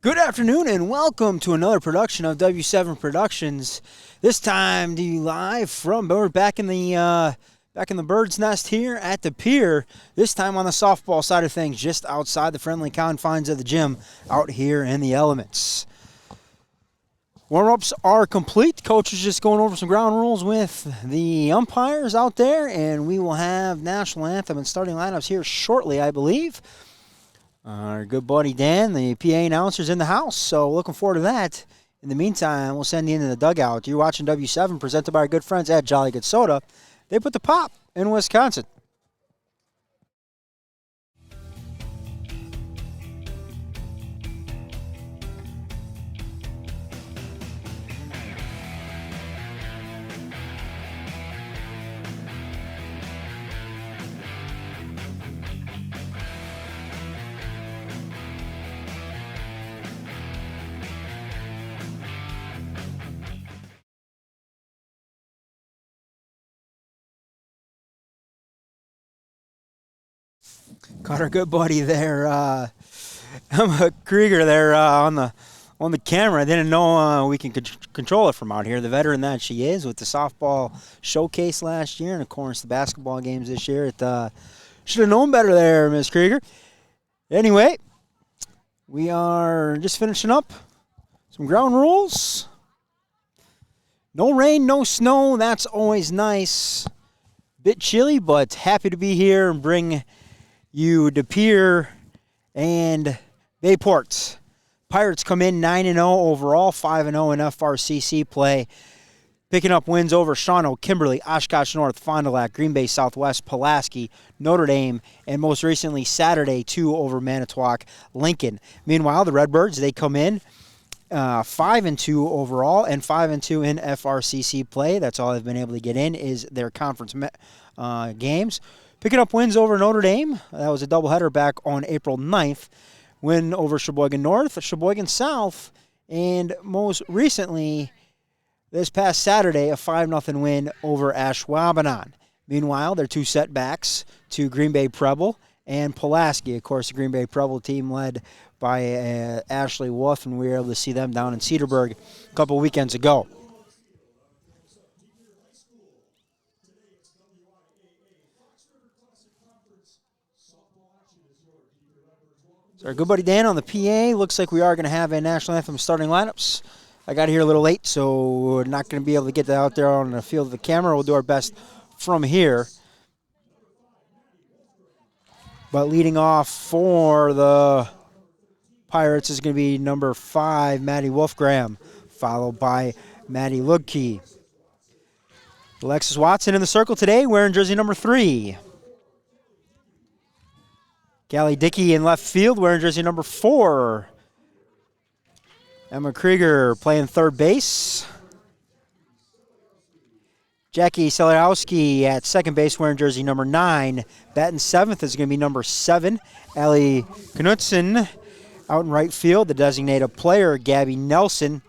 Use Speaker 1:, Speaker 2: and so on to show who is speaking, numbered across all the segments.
Speaker 1: Good afternoon and welcome to another production of W7 Productions. This time to you live from we're back in the bird's nest here at the Pere. This time on the softball side of things, just outside the friendly confines of the gym, out here in the elements. Warm-ups are complete. Coach is just going over some ground rules with the umpires out there, and we will have national anthem and starting lineups here shortly, I believe. Our good buddy Dan, the PA announcer's in the house, so looking forward to that. In the meantime, we'll send you into the dugout. You're watching W7, presented by our good friends at Jolly Good Soda. They put the pop in Wisconsin. Got our good buddy there, Emma Krieger there on the camera. I didn't know we can control it from out here. The veteran that she is with the softball showcase last year and, of course, the basketball games this year. Should have known better there, Ms. Krieger. Anyway, we are just finishing up some ground rules. No rain, no snow. That's always nice. Bit chilly, but happy to be here and bring you to Pere and Bayport. Pirates come in 9-0 overall, 5-0 in FRCC play. Picking up wins over Shawano, Kimberly, Oshkosh North, Fond du Lac, Green Bay Southwest, Pulaski, Notre Dame, and most recently Saturday, 2 over Manitowoc, Lincoln. Meanwhile, the Redbirds, they come in 5-2 overall and 5-2 in FRCC play. That's all they've been able to get in is their conference games. Picking up wins over Notre Dame. That was a doubleheader back on April 9th. Win over Sheboygan North, Sheboygan South, and most recently, this past Saturday, a 5-0 win over Ashwaubenon. Meanwhile, their 2 setbacks to Green Bay Preble and Pulaski. Of course, the Green Bay Preble team led by Ashley Wolf, and we were able to see them down in Cedarburg a couple weekends ago. So our good buddy Dan on the PA. Looks like we are going to have a national anthem starting lineups. I got here a little late, so we're not going to be able to get that out there on the field of the camera. We'll do our best from here. But leading off for the Pirates is going to be number 5, Maddie Wolfgram, followed by Maddie Lugke. Alexis Watson in the circle today, wearing jersey number 3. Callie Dickey in left field, wearing jersey number 4. Emma Krieger playing third base. Jackie Selorowski at second base, wearing jersey number 9. Batting 7th is going to be number 7. Allie Knutson out in right field, the designated player, Gabby Nelson.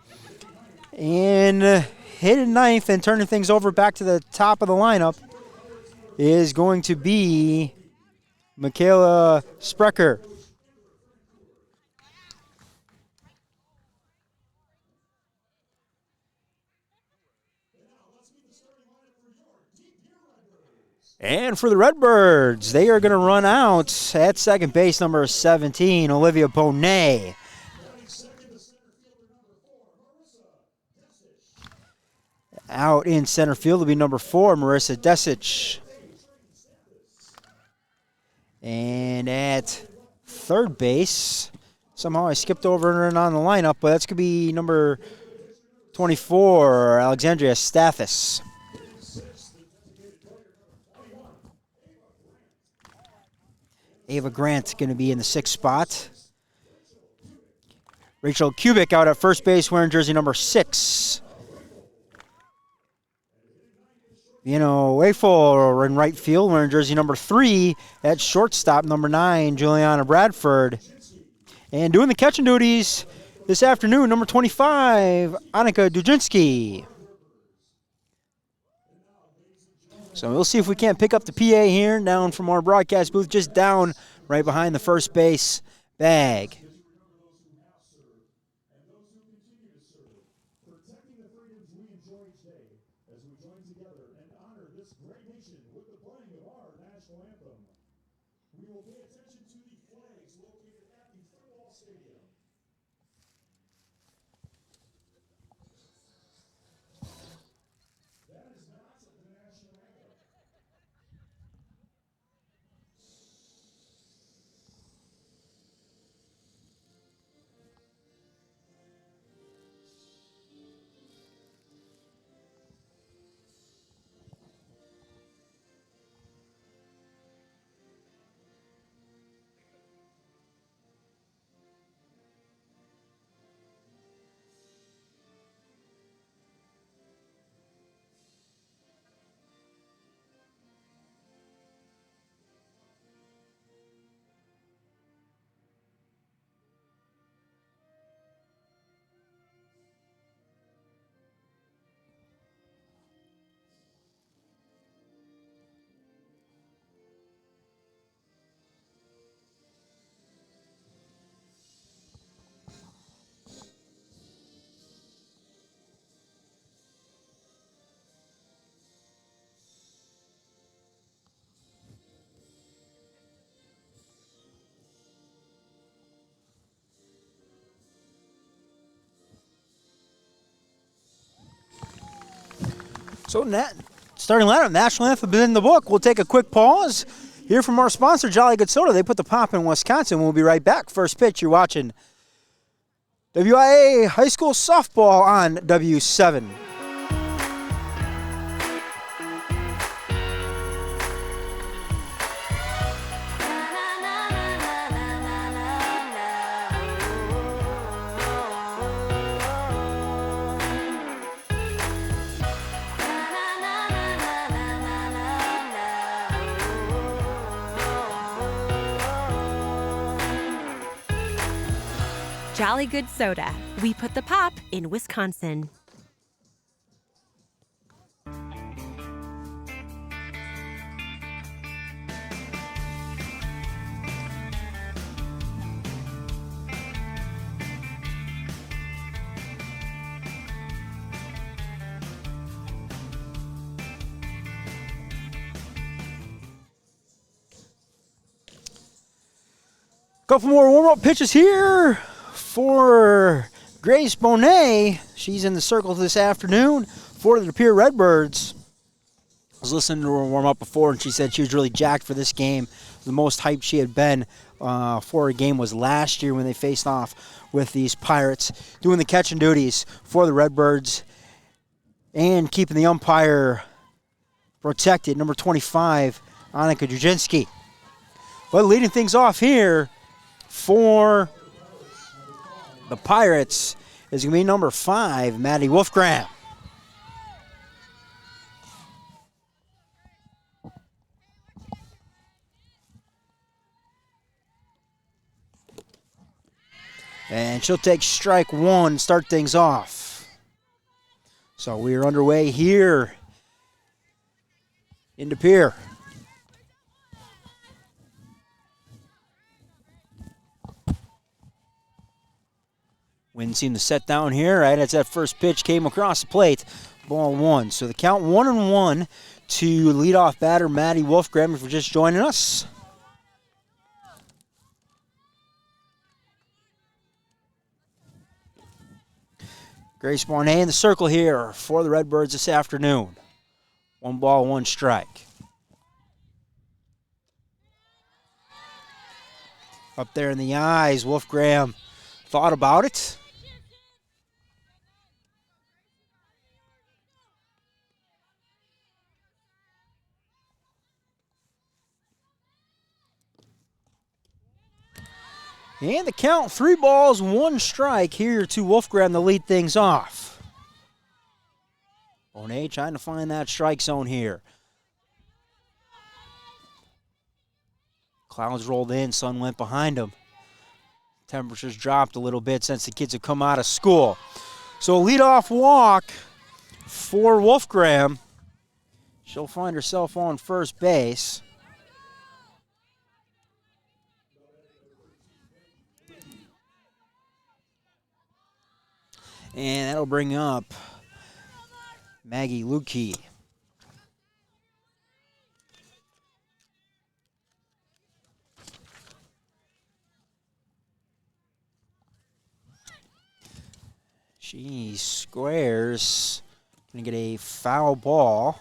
Speaker 1: And hitting 9th and turning things over back to the top of the lineup is going to be Michaela Sprecher. And for the Redbirds, they are going to run out at second base, number 17, Olivia Bonet. Out in center field will be number 4, Marissa Desich. And at third base, somehow I skipped over and on the lineup, but that's going to be number 24, Alexandria Stathis. Ava Grant going to be in the 6th spot. Rachel Kubik out at first base, wearing jersey number 6. Wayful in right field, wearing jersey number 3. At shortstop, number 9, Juliana Bradford. And doing the catching duties this afternoon, number 25, Annika Dujinski. So we'll see if we can't pick up the PA here, down from our broadcast booth, just down right behind the first base bag. So starting lineup, national anthem in the book. We'll take a quick pause. Hear from our sponsor, Jolly Good Soda. They put the pop in Wisconsin. We'll be right back. First pitch, you're watching WIA High School Softball on W7.
Speaker 2: Jolly Good Soda. We put the pop in Wisconsin.
Speaker 1: Couple more warm-up pitches here for Grace Bonet. She's in the circle this afternoon for the Pere Redbirds. I was listening to her warm up before, and she said she was really jacked for this game. The most hyped she had been for a game was last year when they faced off with these Pirates, doing the catching duties for the Redbirds and keeping the umpire protected. Number 25, Annika Drzinski. But leading things off here for the Pirates is going to be number 5, Maddie Wolfgram. And she'll take strike one, start things off. So we are underway here into Pere. Wind seemed to set down here right as that first pitch came across the plate. Ball one. So the count 1-1 to leadoff batter Maddie Wolfgram if you're just joining us. Grace Barnett in the circle here for the Redbirds this afternoon. 1 ball, 1 strike. Up there in the eyes, Wolfgram thought about it. And the count, 3 balls, 1 strike here to Wolfgram to lead things off. Bonet trying to find that strike zone here. Clouds rolled in, sun went behind them. Temperatures dropped a little bit since the kids have come out of school. So a leadoff walk for Wolfgram. She'll find herself on first base. And that'll bring up Maggie Lukey. She squares. Gonna get a foul ball.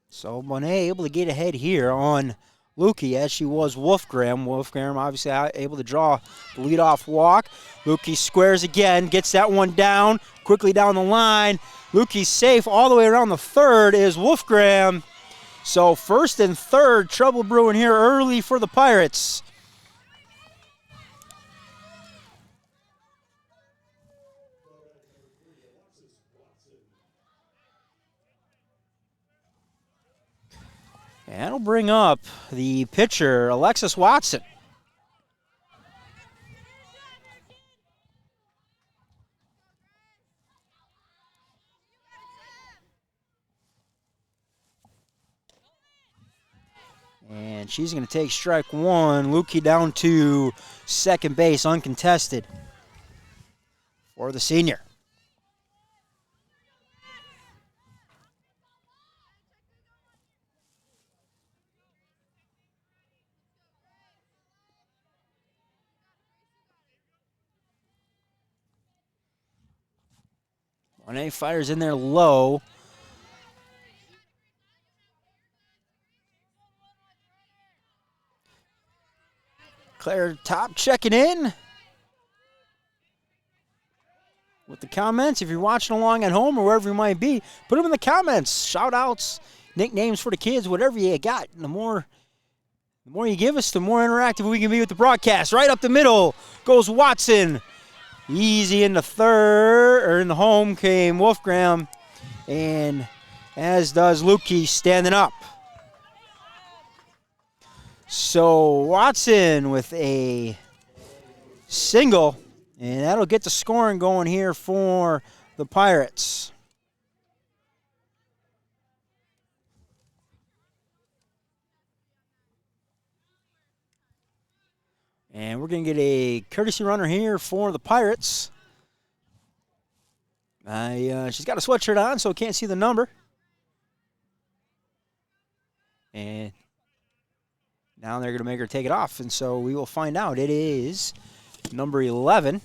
Speaker 1: So Bonet able to get ahead here on Lukey as she was Wolfgram. Wolfgram obviously able to draw the leadoff walk. Lukey squares again, gets that one down, quickly down the line. Lukey's safe all the way around the third is Wolfgram. So first and third, trouble brewing here early for the Pirates. And that'll bring up the pitcher, Alexis Watson. And she's going to take strike one. Lukey down to second base, uncontested for the senior. One fires in there low. Claire Top checking in with the comments. If you're watching along at home or wherever you might be, put them in the comments. Shout outs, nicknames for the kids, whatever you got. The more you give us, the more interactive we can be with the broadcast. Right up the middle goes Watson. Easy in the third, or in the home came Wolfgram, and as does Lukey standing up. So Watson with a single, and that'll get the scoring going here for the Pirates. And we're going to get a courtesy runner here for the Pirates. She's got a sweatshirt on, so can't see the number. And now they're going to make her take it off, and so we will find out. It is number 11.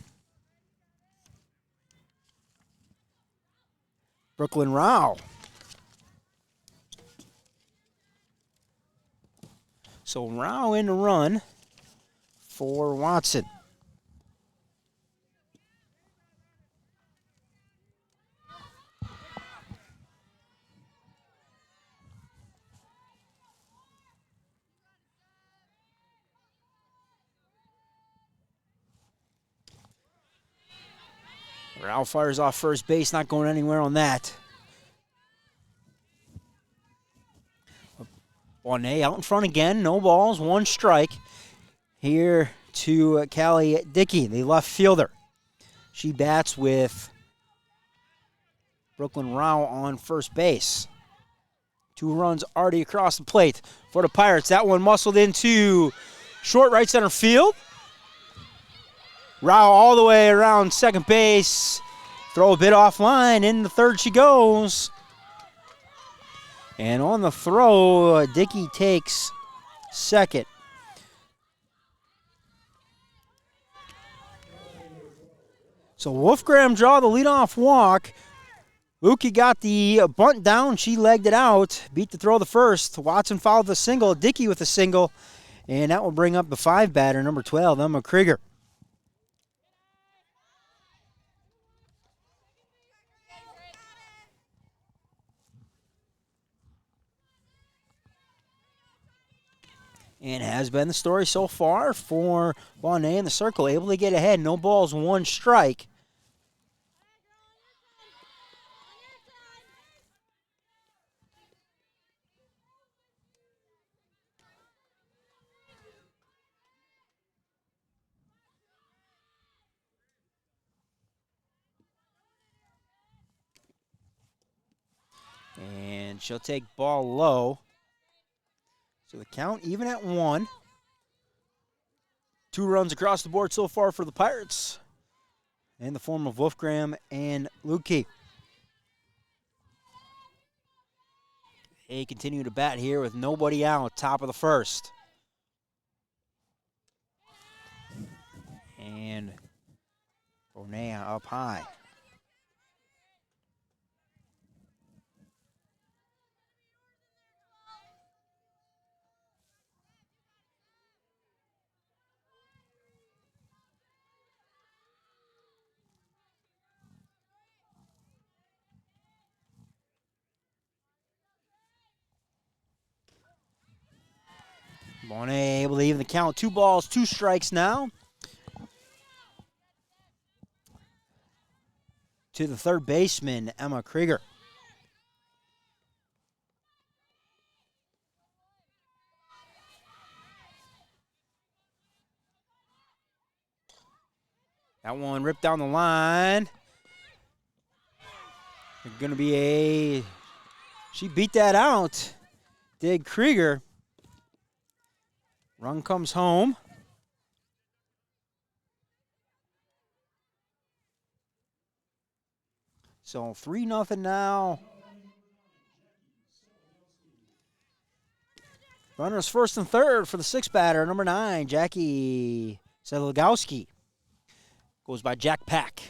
Speaker 1: Brooklyn Rao. So Rao in the run for Watson. Rao fires off first base, not going anywhere on that. Bonet out in front again, no balls, one strike. Here to Callie Dickey, the left fielder. She bats with Brooklyn Rao on first base. 2 runs already across the plate for the Pirates. That one muscled into short right center field. Rao all the way around second base. Throw a bit offline. In the third she goes. And on the throw, Dickey takes second. So Wolfgram draw the leadoff walk. Lukey got the bunt down. She legged it out. Beat the throw the first. Watson followed the single. Dickey with a single. And that will bring up the 5 batter, number 12, Emma Krieger. And has been the story so far for Bonet in the circle. Able to get ahead. No balls, 1 strike. And she'll take ball low. So the count even at 1. 2 runs across the board so far for the Pirates in the form of Wolfgram and Lukey. They continue to bat here with nobody out, top of the first. And Bonea up high. Bonea able to even the count. 2 balls, 2 strikes now. To the third baseman, Emma Krieger. That one ripped down the line. Going to be a... She beat that out. Did Krieger. Run comes home. So 3-0 now. Runners first and third for the 6th batter, number 9, Jackie Selagowski. Goes by Jack Pack.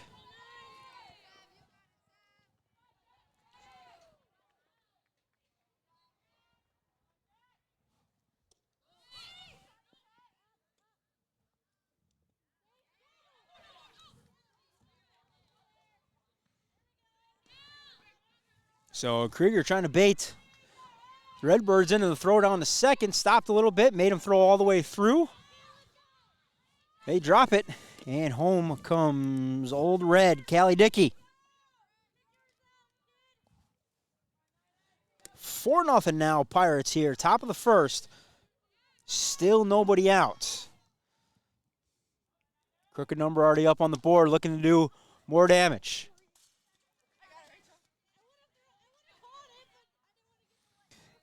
Speaker 1: So Krieger trying to bait the Redbirds into the throw down to second. Stopped a little bit, made him throw all the way through. They drop it, and home comes Old Red, Callie Dickey. 4-0 now, Pirates here, top of the first. Still nobody out. Crooked number already up on the board, looking to do more damage.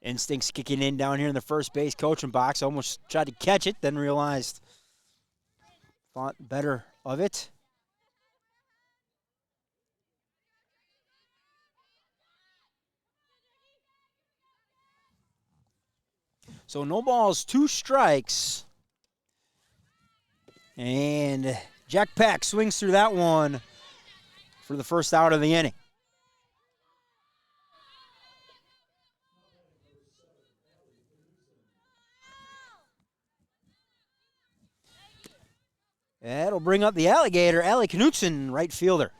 Speaker 1: Instincts kicking in down here in the first base coaching box. Almost tried to catch it, then realized thought better of it. So no balls, 2 strikes. And Jack Pack swings through that one for the first out of the inning. That'll bring up the Alligator, Allie Knutson, right fielder.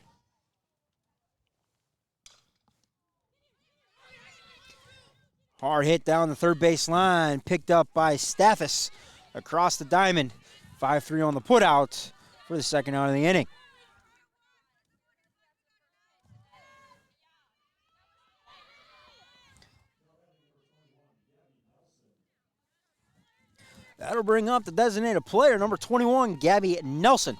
Speaker 1: Hard hit down the third base line, picked up by Stathis across the diamond. 5-3 on the putout for the second out of the inning. That'll bring up the designated player, number 21, Gabby Nelson.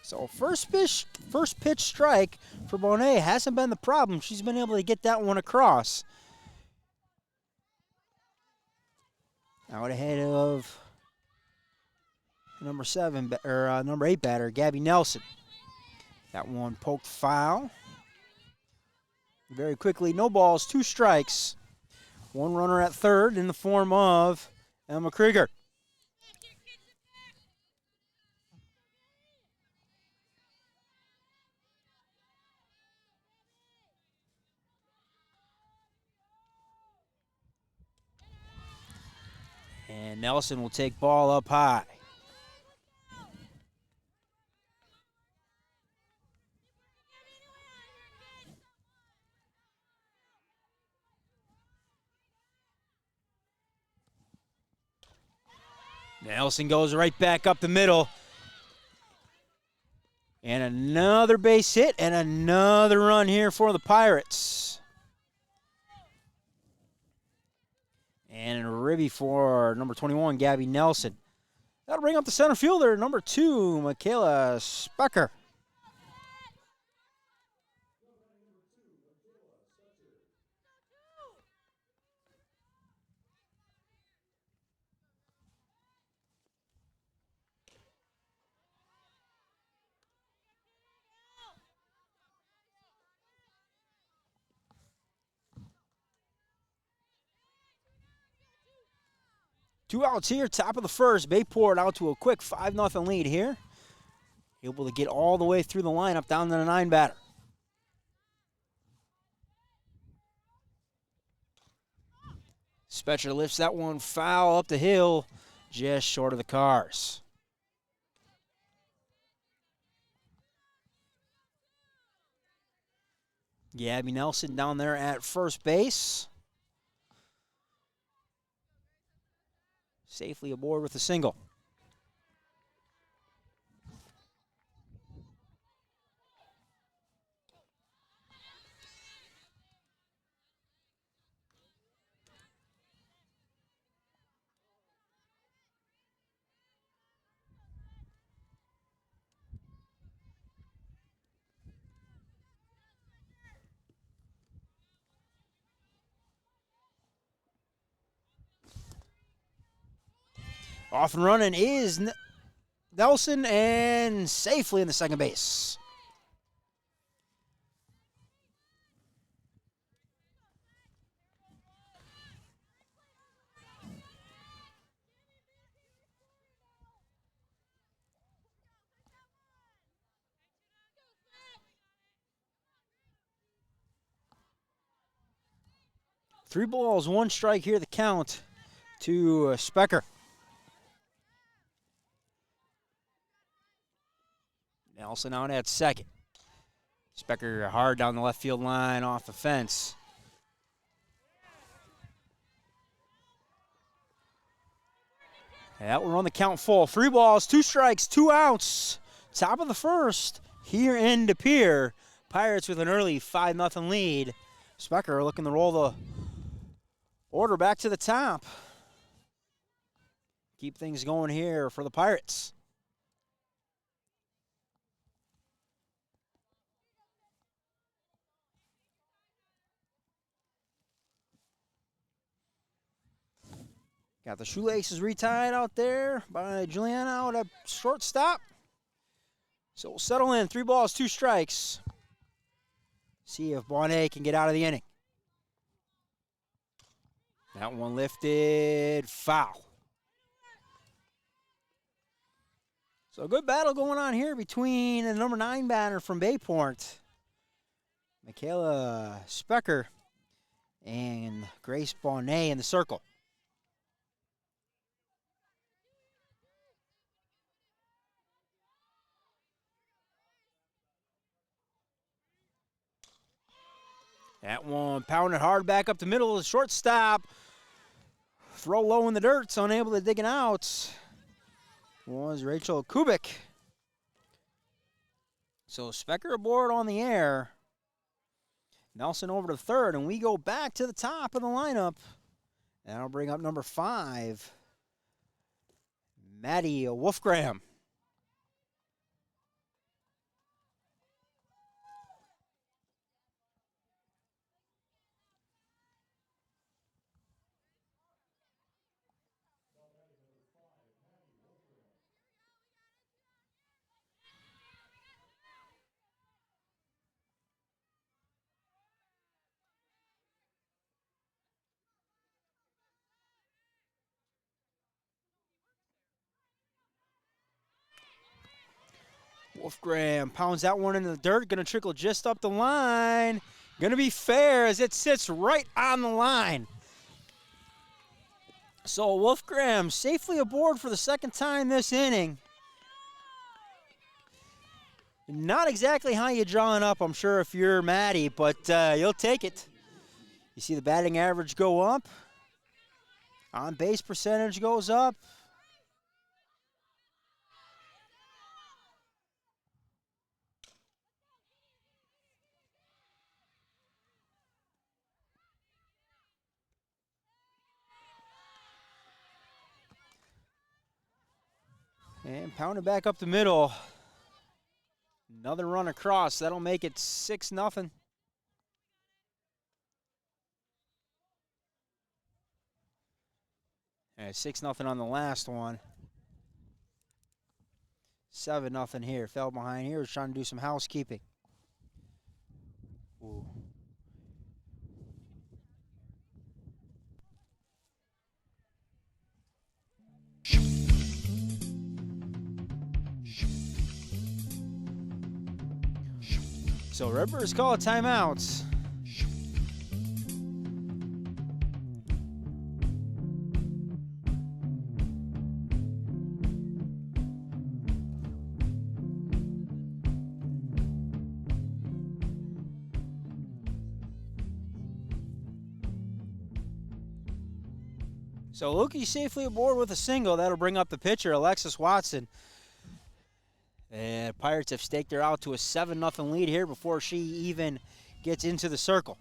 Speaker 1: So first pitch strike for Bonet hasn't been the problem. She's been able to get that one across. Out ahead of number 8 batter, Gabby Nelson. That one poked foul. Very quickly, no balls, 2 strikes. 1 runner at third in the form of Emma Krieger. And Nelson will take ball up high. Nelson goes right back up the middle. And another base hit and another run here for the Pirates. And a ribby for number 21, Gabby Nelson. That'll bring up the center fielder, number 2, Michaela Specker. 2 outs here, top of the first. Bayport out to a quick 5-0 lead here. Able to get all the way through the lineup down to the 9 batter. Spetcher lifts that one foul up the hill, just short of the cars. Gabby Nelson down there at first base. Safely aboard with a single. Off and running is Nelson, and safely in the second base. Three balls, one strike here, the count to Specker. Nelson out at second. Specker hard down the left field line off the fence. And that will run the count full. 3 balls, 2 strikes, 2 outs. Top of the first here in Pere. Pirates with an early 5-0 lead. Specker looking to roll the order back to the top. Keep things going here for the Pirates. Got the shoelaces retied out there by Juliana out at shortstop. So we'll settle in. 3 balls, 2 strikes. See if Bonnet can get out of the inning. That one lifted, foul. So a good battle going on here between the number 9 batter from Bayport, Michaela Specker, and Grace Bonnet in the circle. That one pounded hard back up the middle of the shortstop. Throw low in the dirt, so unable to dig it out was Rachel Kubik. So Specker aboard on the air. Nelson over to third, and we go back to the top of the lineup. And I'll bring up number 5, Maddie Wolfgram. Wolfgram pounds that one into the dirt. Going to trickle just up the line. Going to be fair as it sits right on the line. So Wolfgram safely aboard for the second time this inning. Not exactly how you drawing up, I'm sure, if you're Maddie, but you'll take it. You see the batting average go up. On base percentage goes up. And pounded back up the middle. Another run across. That'll make it 6-0. And 6-0 on the last one. 7-0 here. Fell behind here. Was trying to do some housekeeping. Ooh. So Redbirds call a timeout. So Lukey safely aboard with a single. That'll bring up the pitcher, Alexis Watson. And Pirates have staked her out to a 7-0 lead here before she even gets into the circle.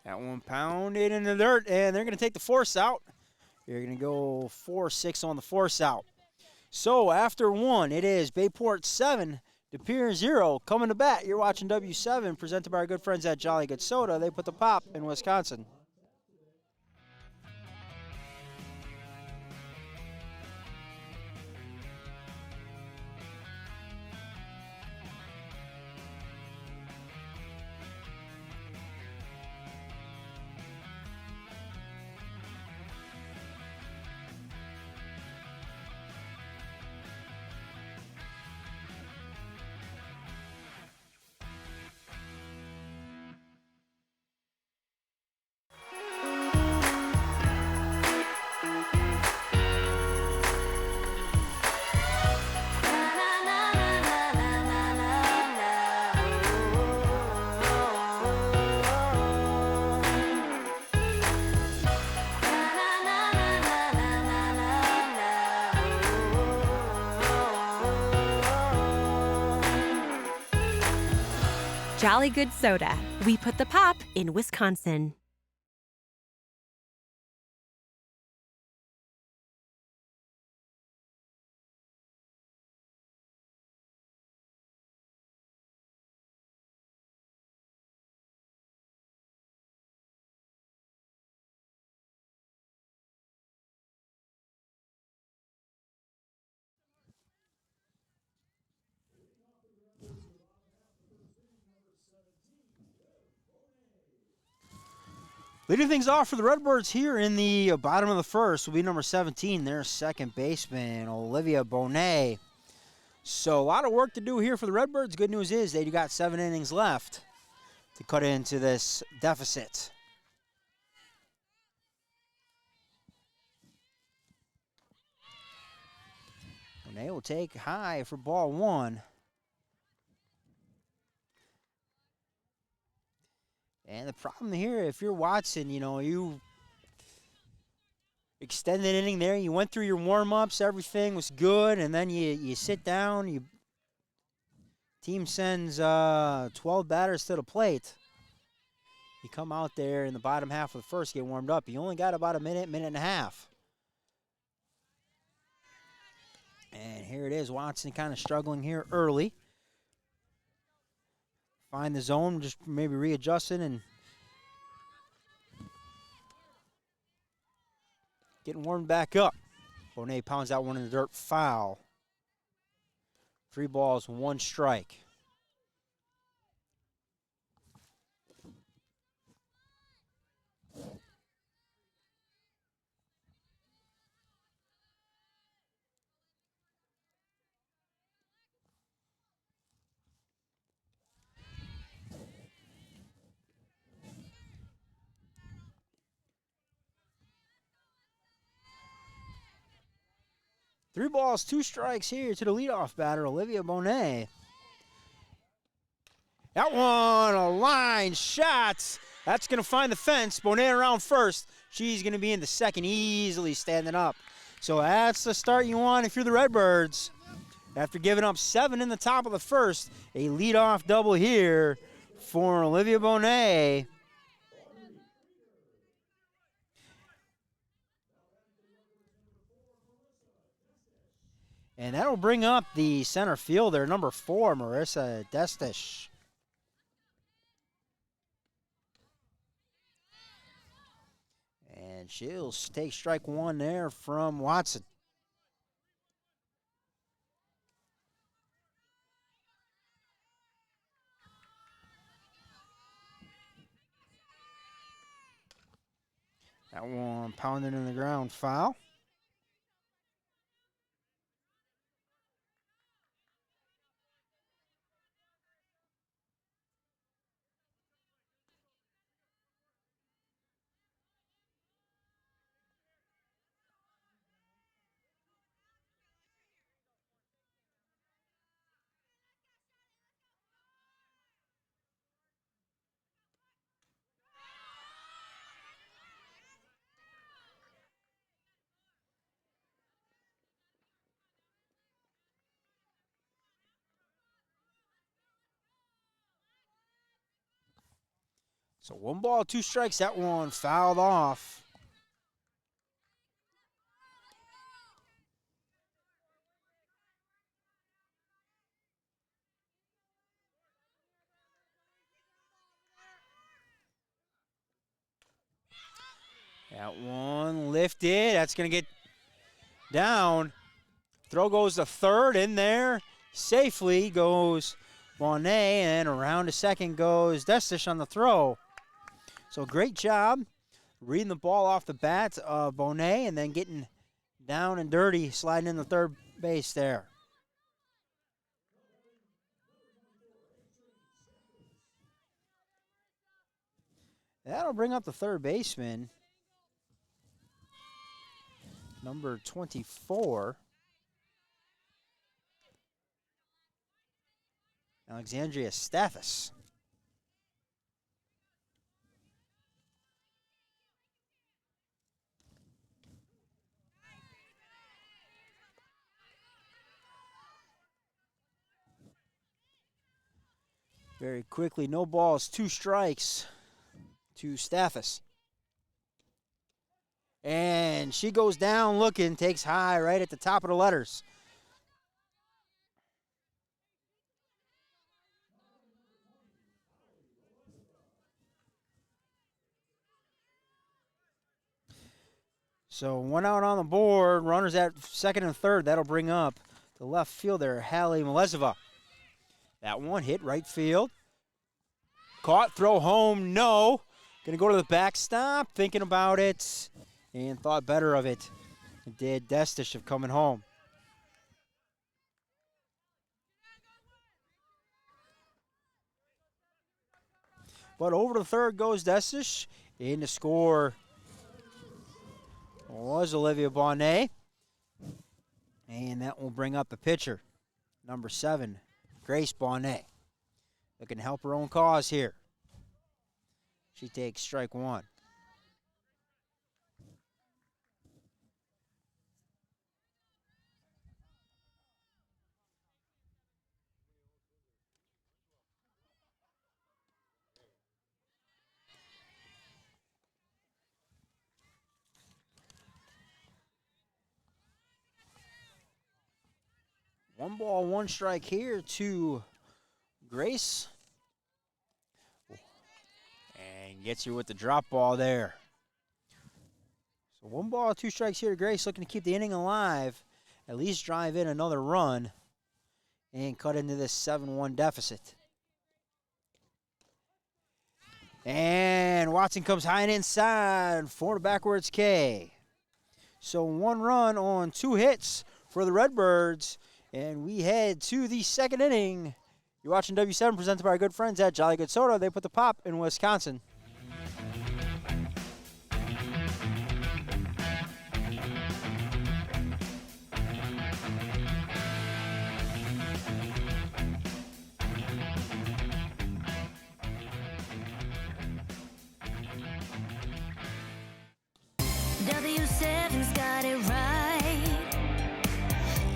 Speaker 1: That one pounded in the dirt, and they're going to take the force out. You're going to go 4-6 on the force out. So after one, it is Bayport 7 to Pere 0. Coming to bat, you're watching W7, presented by our good friends at Jolly Good Soda. They put the pop in Wisconsin.
Speaker 2: Jolly Good Soda. We put the pop in Wisconsin.
Speaker 1: Leading things off for the Redbirds here in the bottom of the first will be number 17, their second baseman, Olivia Bonet. So a lot of work to do here for the Redbirds. Good news is they got 7 innings left to cut into this deficit. Bonet will take high for ball 1. And the problem here, if you're Watson, you extended inning there. You went through your warm-ups. Everything was good. And then you sit down. Team sends 12 batters to the plate. You come out there in the bottom half of the first, get warmed up. You only got about a minute and a half. And here it is. Watson kind of struggling here early. Find the zone, just maybe readjusting and getting warmed back up. Bonet pounds out one in the dirt, foul. 3 balls, 1 strike. Three balls, 2 strikes here to the leadoff batter, Olivia Bonet. That one, a line shot. That's going to find the fence. Bonet around first. She's going to be in the second, easily standing up. So that's the start you want if you're the Redbirds. After giving up 7 in the top of the first, a leadoff double here for Olivia Bonet. And that'll bring up the center fielder, number 4, Marissa Destish. And she'll take strike 1 there from Watson. That one pounded in the ground, foul. So 1 ball, 2 strikes. That one fouled off. That one lifted. That's going to get down. Throw goes to third. In there safely goes Bonnet. And around to second goes Destish on the throw. So great job reading the ball off the bat of Bonnet and then getting down and dirty, sliding in the third base there. That'll bring up the third baseman, number 24, Alexandria Stathis. Very quickly, no balls, 2 strikes to Stathis. And she goes down looking, takes high right at the top of the letters. So 1 out on the board, runners at second and third. That'll bring up the left fielder, Hallie Melezova. That one hit right field. Caught, throw home, no. Gonna go to the backstop, thinking about it, and thought better of it. Did Destish of coming home. But over to third goes Destish. In to score was Olivia Bonnet. And that will bring up the pitcher, number 7, Grace Bonnet. Looking to help her own cause here. She takes strike 1. One ball, 1 strike here to Grace. And gets you with the drop ball there. So 1 ball, 2 strikes here to Grace, looking to keep the inning alive, at least drive in another run, and cut into this 7-1 deficit. And Watson comes high and inside for the backwards K. So 1 run on 2 hits for the Redbirds. And we head to the second inning. You're watching W7 presented by our good friends at Jolly Good Soda. They put the pop in Wisconsin.
Speaker 3: W7's got it right.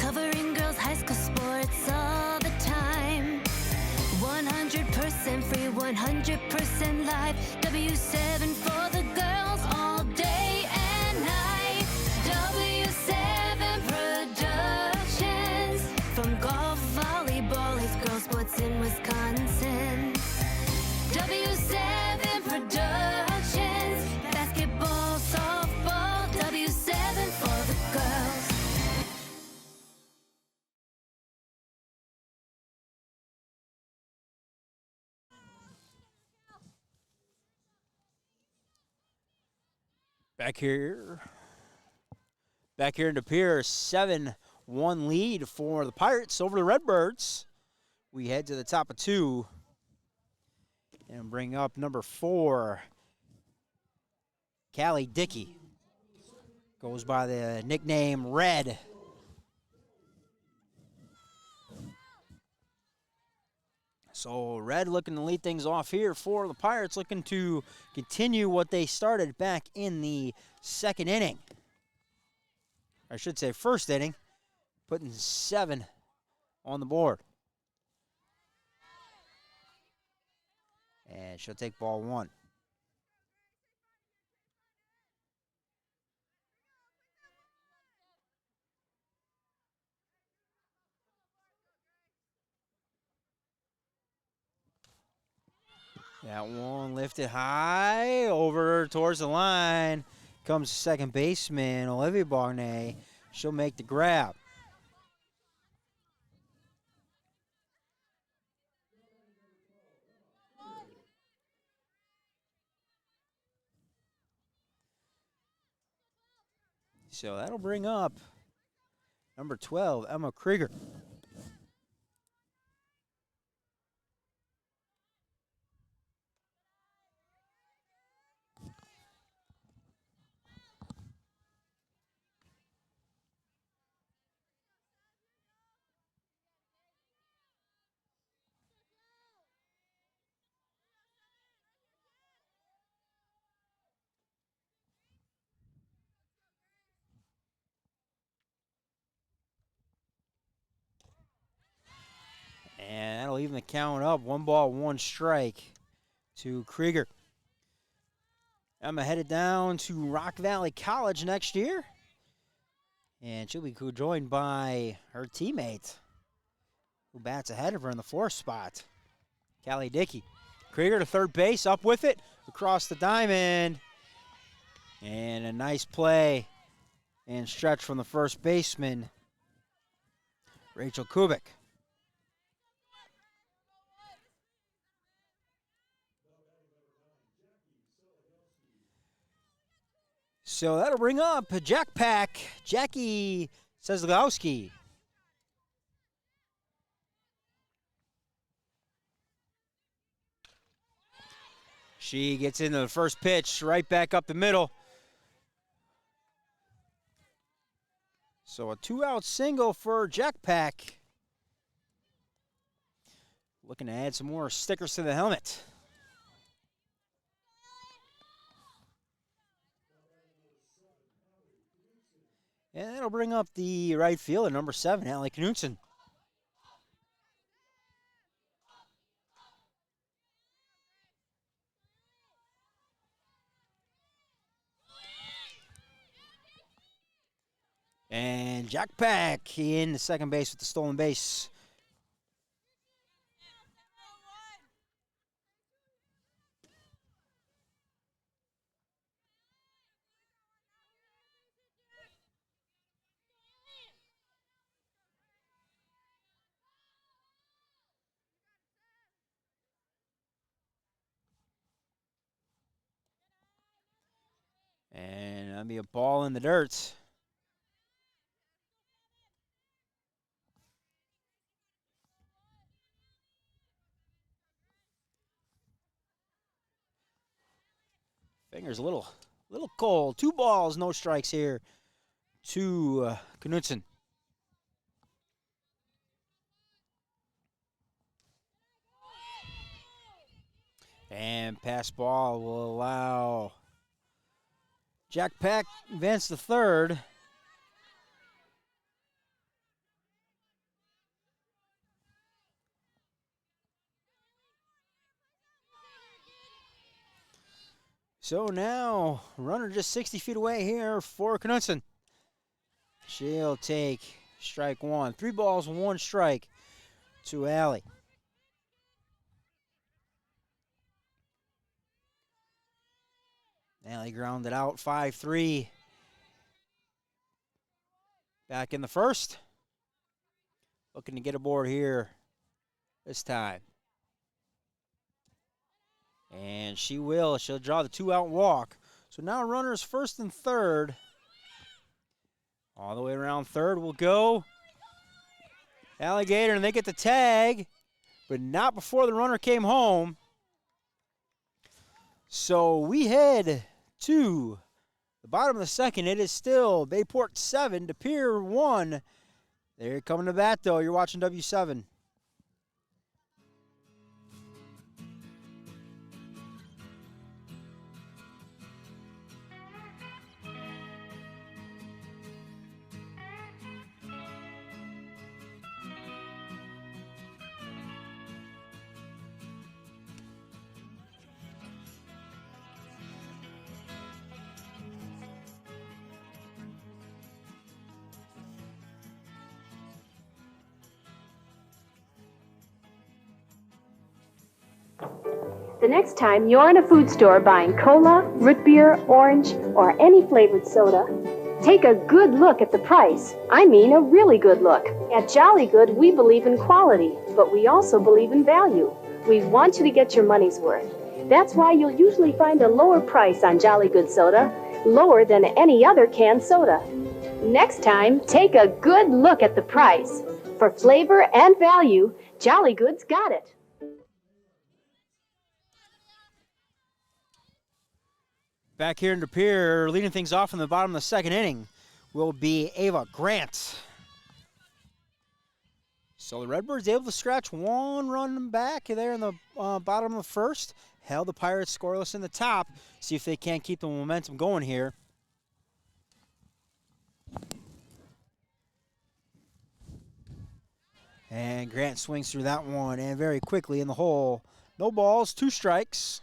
Speaker 3: Covering girls' high school sports all the time. 100% free, 100% live. W7 for the girls all day and night. W7 Productions. From golf, volleyball, it's girls' sports in Wisconsin. W7 Productions. Basketball, softball, W7 for the girls.
Speaker 1: Back here into Pere, 7-1 lead for the Pirates over the Redbirds. We head to the top of 2 and bring up number 4, Callie Dickey. Goes by the nickname Red. So Red looking to lead things off here for the Pirates, looking to continue what they started back in the second inning. I should say first inning, putting 7 on the board. And she'll take ball 1. That one lifted high over towards the line. Comes second baseman, Olivia Barnay. She'll make the grab. So that'll bring up number 12, Emma Krieger. And that'll even the count up. 1 ball, 1 strike to Krieger. Emma headed down to Rock Valley College next year. And she'll be joined by her teammate, who bats ahead of her in the 4th spot, Callie Dickey. Krieger to third base, up with it, across the diamond. And a nice play and stretch from the first baseman, Rachel Kubik. So that'll bring up Jack Pack, Jackie Seslowski. She gets into the first pitch, right back up the middle. So a 2-out single for Jack Pack. Looking to add some more stickers to the helmet. And that'll bring up the right fielder, number 7, Allie Knudsen. And Jack Pack in the second base with the stolen base. And that'll be a ball in the dirt. Fingers a little cold. 2 balls, no strikes here to Knudsen. And pass ball will allow Jack Pack advance to third. So now, runner just 60 feet away here for Knudsen. She'll take strike 1. 3 balls, 1 strike to Allie. Allie grounded out 5-3. Back in the first. Looking to get aboard here this time. And she will. She'll draw the 2-out walk. So So now runners first and third. All the way around third will go Alligator, and they get the tag, but not before the runner came home. So we head to the bottom of the second. It is still Bayport 7 to Pere 1. They're coming to bat, though. You're watching W7.
Speaker 4: The next time you're in a food store buying cola, root beer, orange, or any flavored soda, take a good look at the price. I mean a really good look. At Jolly Good, we believe in quality, but we also believe in value. We want you to get your money's worth. That's why you'll usually find a lower price on Jolly Good soda, lower than any other canned soda. Next time, take a good look at the price. For flavor and value, Jolly Good's got it.
Speaker 1: Back here in De Pere, leading things off in the bottom of the second inning, will be Ava Grant. So the Redbirds able to scratch one run back there in the bottom of the first. Held the Pirates scoreless in the top. See if they can't keep the momentum going here. And Grant swings through that one and very quickly in the hole. No balls, 2 strikes.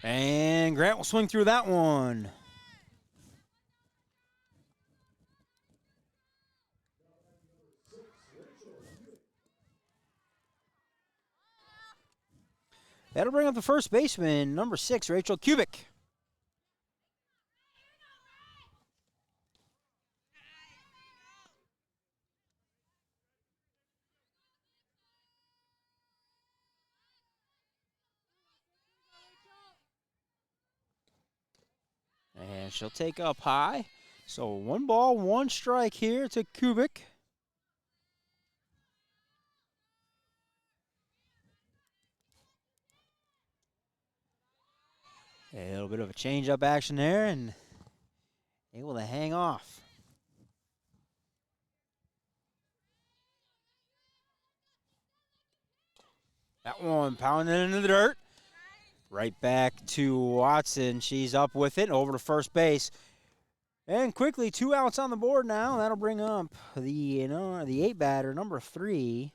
Speaker 1: And Grant will swing through that one. That'll bring up the first baseman, number 6, Rachel Kubik. And she'll take up high. So 1 ball, 1 strike here to Kubik. A little bit of a change-up action there and able to hang off. That one pounded into the dirt. Right back to Watson. She's up with it over to first base. And quickly, 2 outs on the board now. That'll bring up the 8-batter, number 3.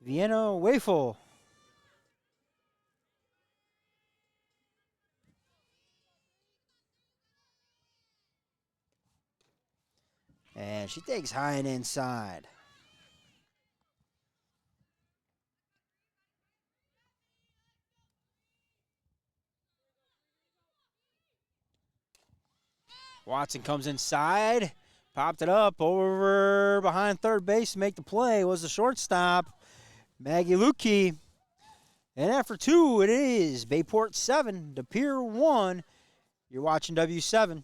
Speaker 1: Vienna Wafel. And she takes high and inside. Watson comes inside, popped it up over behind third base to make the play. Was the shortstop, Maggie Lukey. And after 2, it is Bayport 7 to Pere 1. You're watching W7.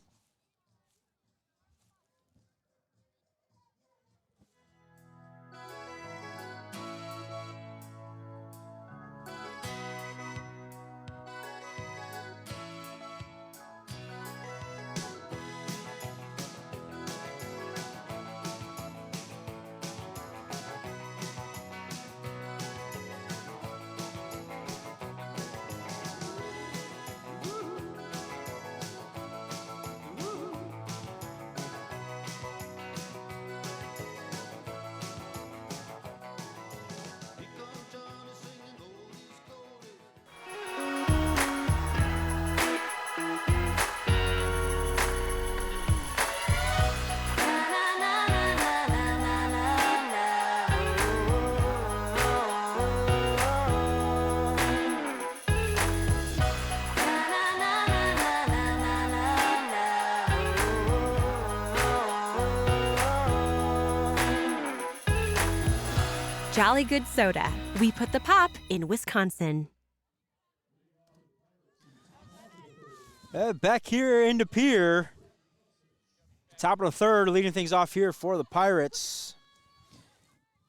Speaker 2: Jolly Good Soda. We put the pop in Wisconsin.
Speaker 1: Back here into Pere. Top of the third, leading things off here for the Pirates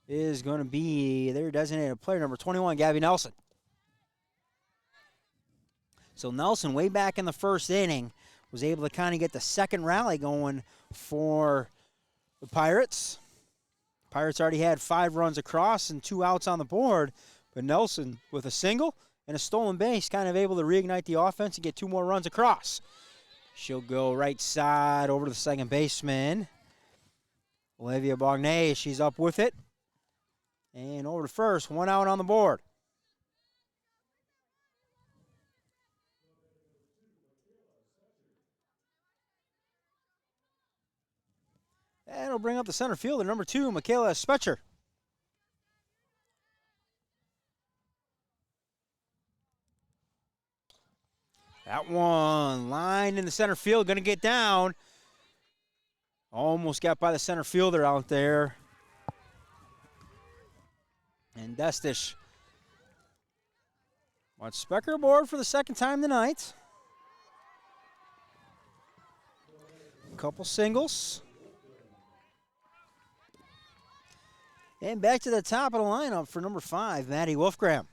Speaker 1: is going to be their designated player, number 21, Gabby Nelson. So Nelson, way back in the first inning, was able to kind of get the second rally going for the Pirates. Pirates already had 5 runs across and 2 outs on the board, but Nelson, with a single and a stolen base, kind of able to reignite the offense and get 2 more runs across. She'll go right side over to the second baseman. Olivia Bognay, she's up with it. And over to first, 1 out on the board. And it'll bring up the center fielder, number 2, Michaela Spetcher. That one lined in the center field, going to get down. Almost got by the center fielder out there. And Destish wants Specker aboard for the second time tonight. A couple singles. And back to the top of the lineup for number 5, Maddie Wolfgram.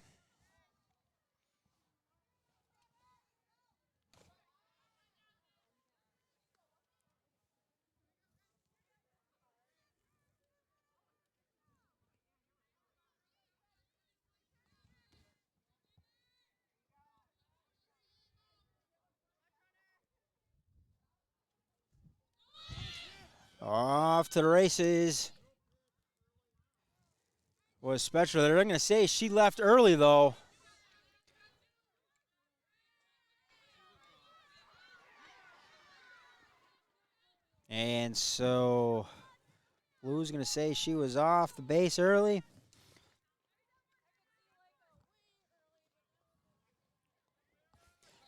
Speaker 1: Off to the races was Spetcher. They're going to say she left early, though. And so Blue's going to say she was off the base early.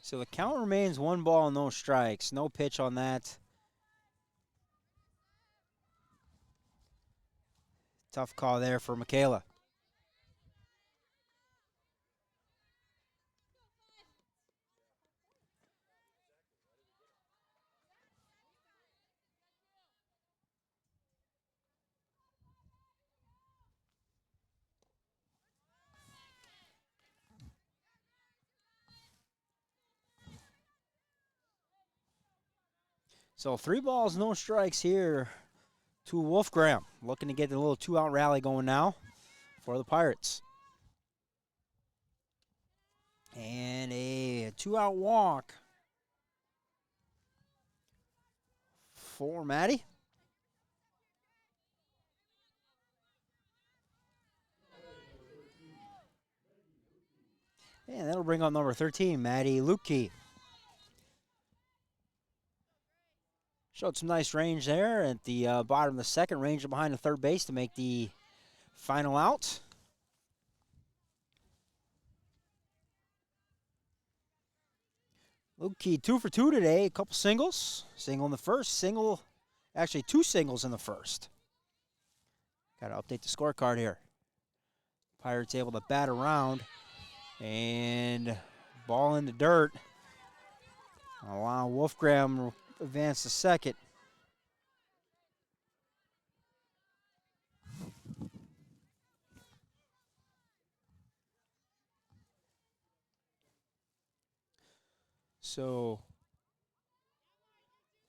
Speaker 1: So the count remains 1 ball, no strikes. No pitch on that. Tough call there for Michaela. So 3 balls, no strikes here to Wolfgram. Looking to get a little 2-out rally going now for the Pirates. And a 2-out walk for Maddie. And that'll bring up number 13, Maddie Lukey. Showed some nice range there at the bottom of the second, range behind the third base to make the final out. Lukey 2 for 2 today, a couple singles. Single in the first, actually 2 singles in the first. Got to update the scorecard here. Pirates able to bat around and ball in the dirt. Allow Wolfgram advance to second. So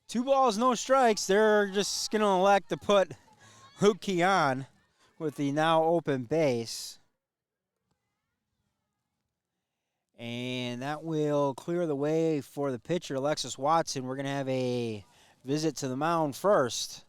Speaker 1: 2 balls, no strikes. They're just going to elect to put Lukey on with the now open base. And that will clear the way for the pitcher, Alexis Watson. We're going to have a visit to the mound first.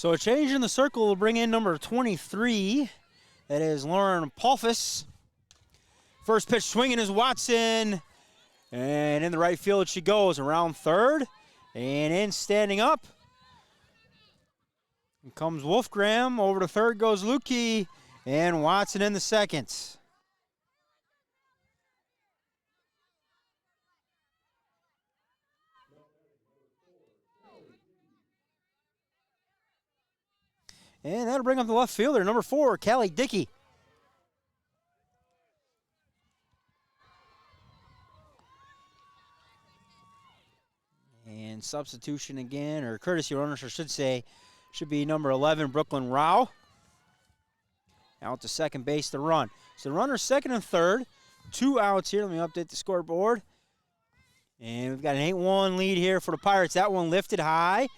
Speaker 1: So a change in the circle will bring in number 23. That is Lauren Polfus. First pitch swinging is Watson. And in the right field she goes around third. And in standing up. And comes Wolfgram. Over to third goes Lukey. And Watson in the second. And that'll bring up the left fielder, number 4, Callie Dickey. And substitution again, or courtesy runners, I should say, should be number 11, Brooklyn Rao. Out to second base to run. So the runner's second and third. 2 outs here. Let me update the scoreboard. And we've got an 8-1 lead here for the Pirates. That one lifted high.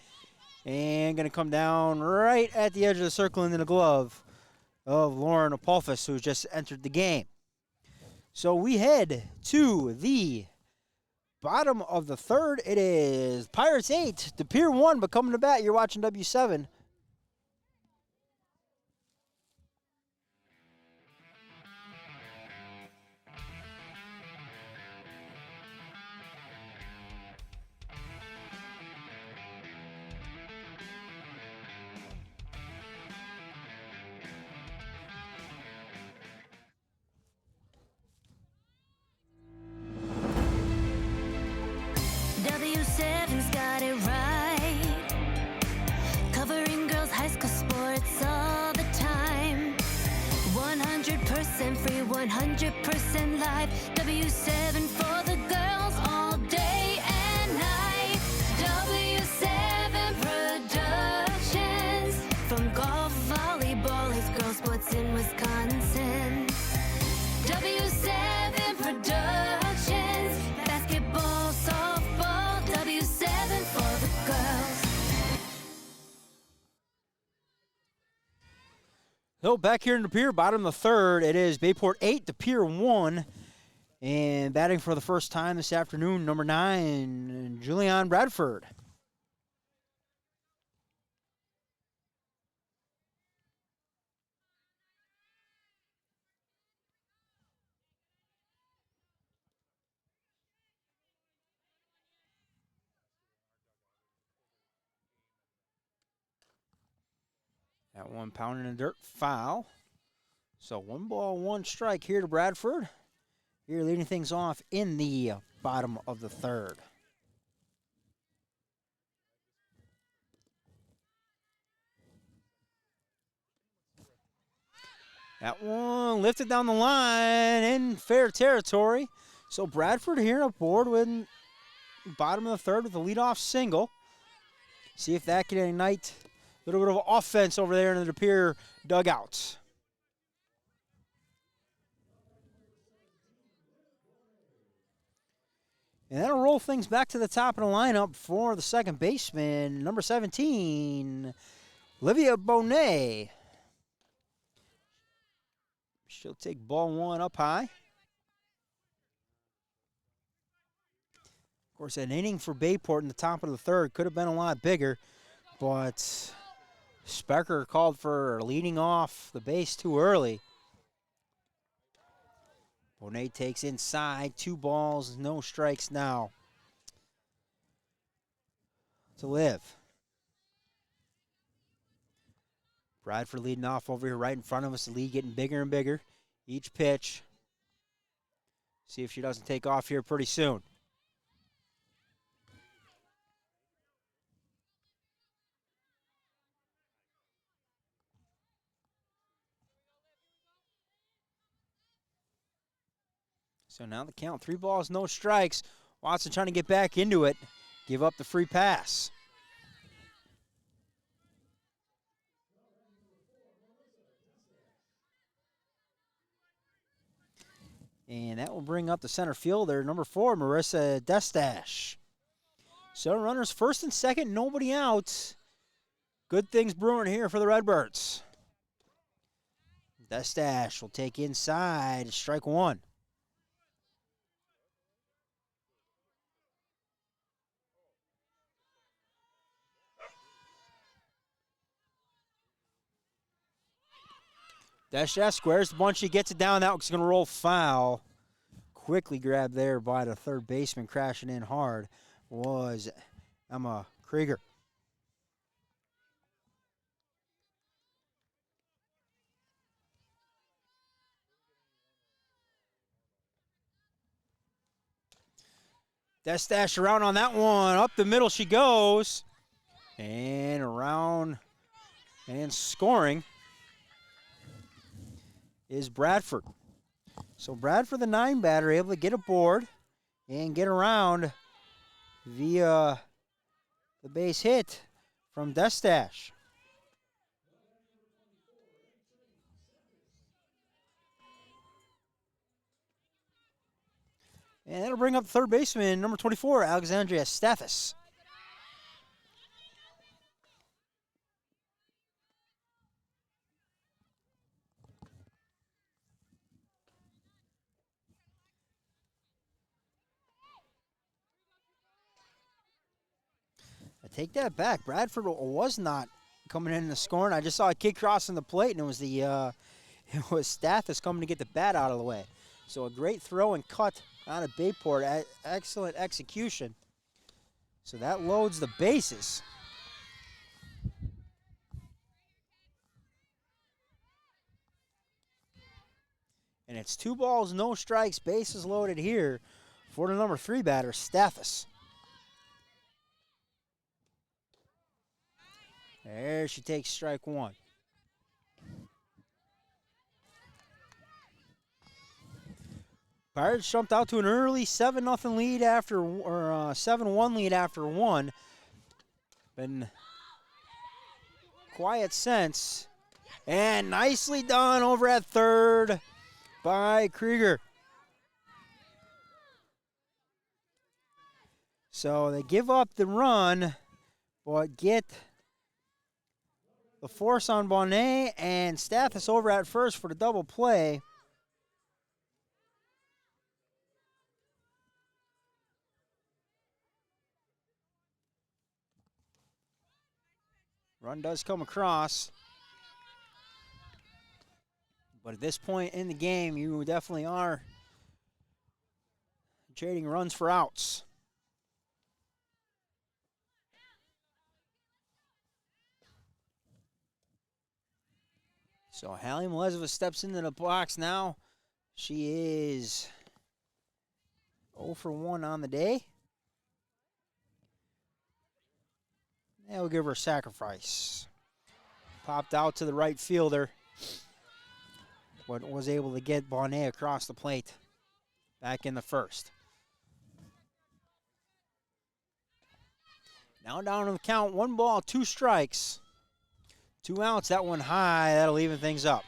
Speaker 1: And going to come down right at the edge of the circle into the glove of Lauren Apolphus, who's just entered the game. So we head to the bottom of the third. It is Pirates 8, De Pere 1, but coming to bat, you're watching W7.
Speaker 3: W7's got it right. Covering girls' high school sports all the time. 100% free, 100% live. W7 for the girls all day and night. W7 Productions. From golf, volleyball, his girls' sports in Wisconsin. W7 Productions. Basketball, softball, W7 for the girls.
Speaker 1: So back here in De Pere, bottom of the third, it is Bayport 8, De Pere 1. And batting for the first time this afternoon, number 9, Julianne Bradford. That one pounding in the dirt, foul. So 1 ball, 1 strike here to Bradford. Here leading things off in the bottom of the third. That one lifted down the line in fair territory. So Bradford here aboard with bottom of the third with the leadoff single. See if that can ignite a little bit of offense over there in the De Pere dugouts. And that'll roll things back to the top of the lineup for the second baseman, number 17, Olivia Bonet. She'll take ball 1 up high. Of course, an inning for Bayport in the top of the third could have been a lot bigger, but Specker called for leading off the base too early. Bonet takes inside, 2 balls, no strikes now to live. Bradford leading off over here right in front of us, the lead getting bigger and bigger. Each pitch. See if she doesn't take off here pretty soon. So now the count, 3 balls, no strikes. Watson trying to get back into it, give up the free pass. And that will bring up the center fielder, number 4, Marissa Destash. So runners first and second, nobody out. Good things brewing here for the Redbirds. Destash will take inside, strike 1. Dash squares the bunch. She gets it down. That was going to roll foul. Quickly grabbed there by the third baseman, crashing in hard was Emma Krieger. Dash around on that one. Up the middle she goes. And around and scoring is Bradford. So Bradford, the 9 batter, able to get aboard and get around via the base hit from Destash. And that'll bring up the third baseman, number 24, Alexandria Stathis. I take that back. Bradford was not coming in and scoring. I just saw a kid crossing the plate, and it was Stathis coming to get the bat out of the way. So a great throw and cut out of Bayport. Excellent execution. So that loads the bases. And it's 2 balls, no strikes, bases loaded here for the number 3 batter, Stathis. There she takes strike 1. Pirates jumped out to an early 7-0 lead after, or 7-1 lead after 1. Been quiet since. And nicely done over at third by Krieger. So they give up the run, but get the force on Bonnet, and Stathis over at first for the double play. Run does come across. But at this point in the game, you definitely are trading runs for outs. So Hallie Melezova steps into the box now. She is 0 for 1 on the day. And we'll give her a sacrifice. Popped out to the right fielder, but was able to get Bonnet across the plate back in the first. Now down to the count, 1 ball, 2 strikes. 2 outs, that one high, that'll even things up.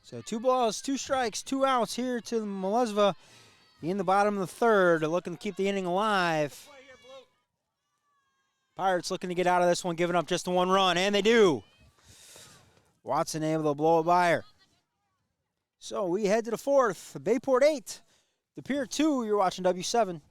Speaker 1: So 2 balls, 2 strikes, 2 outs here to Melezova in the bottom of the third, looking to keep the inning alive. Pirates looking to get out of this one, giving up just the 1 run, and they do. Watson able to blow it by her. So we head to the 4th, Bayport 8, the Pere 2, you're watching W7.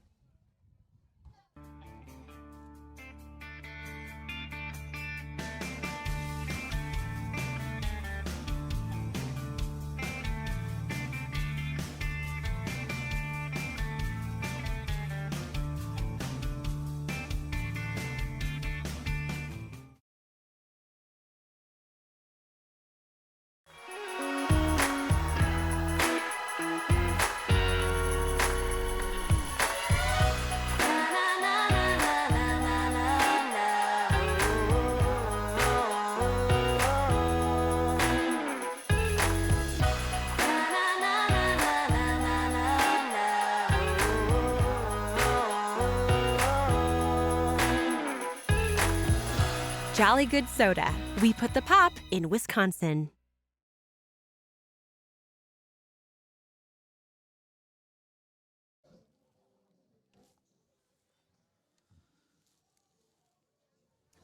Speaker 2: Jolly Good Soda. We put the pop in Wisconsin.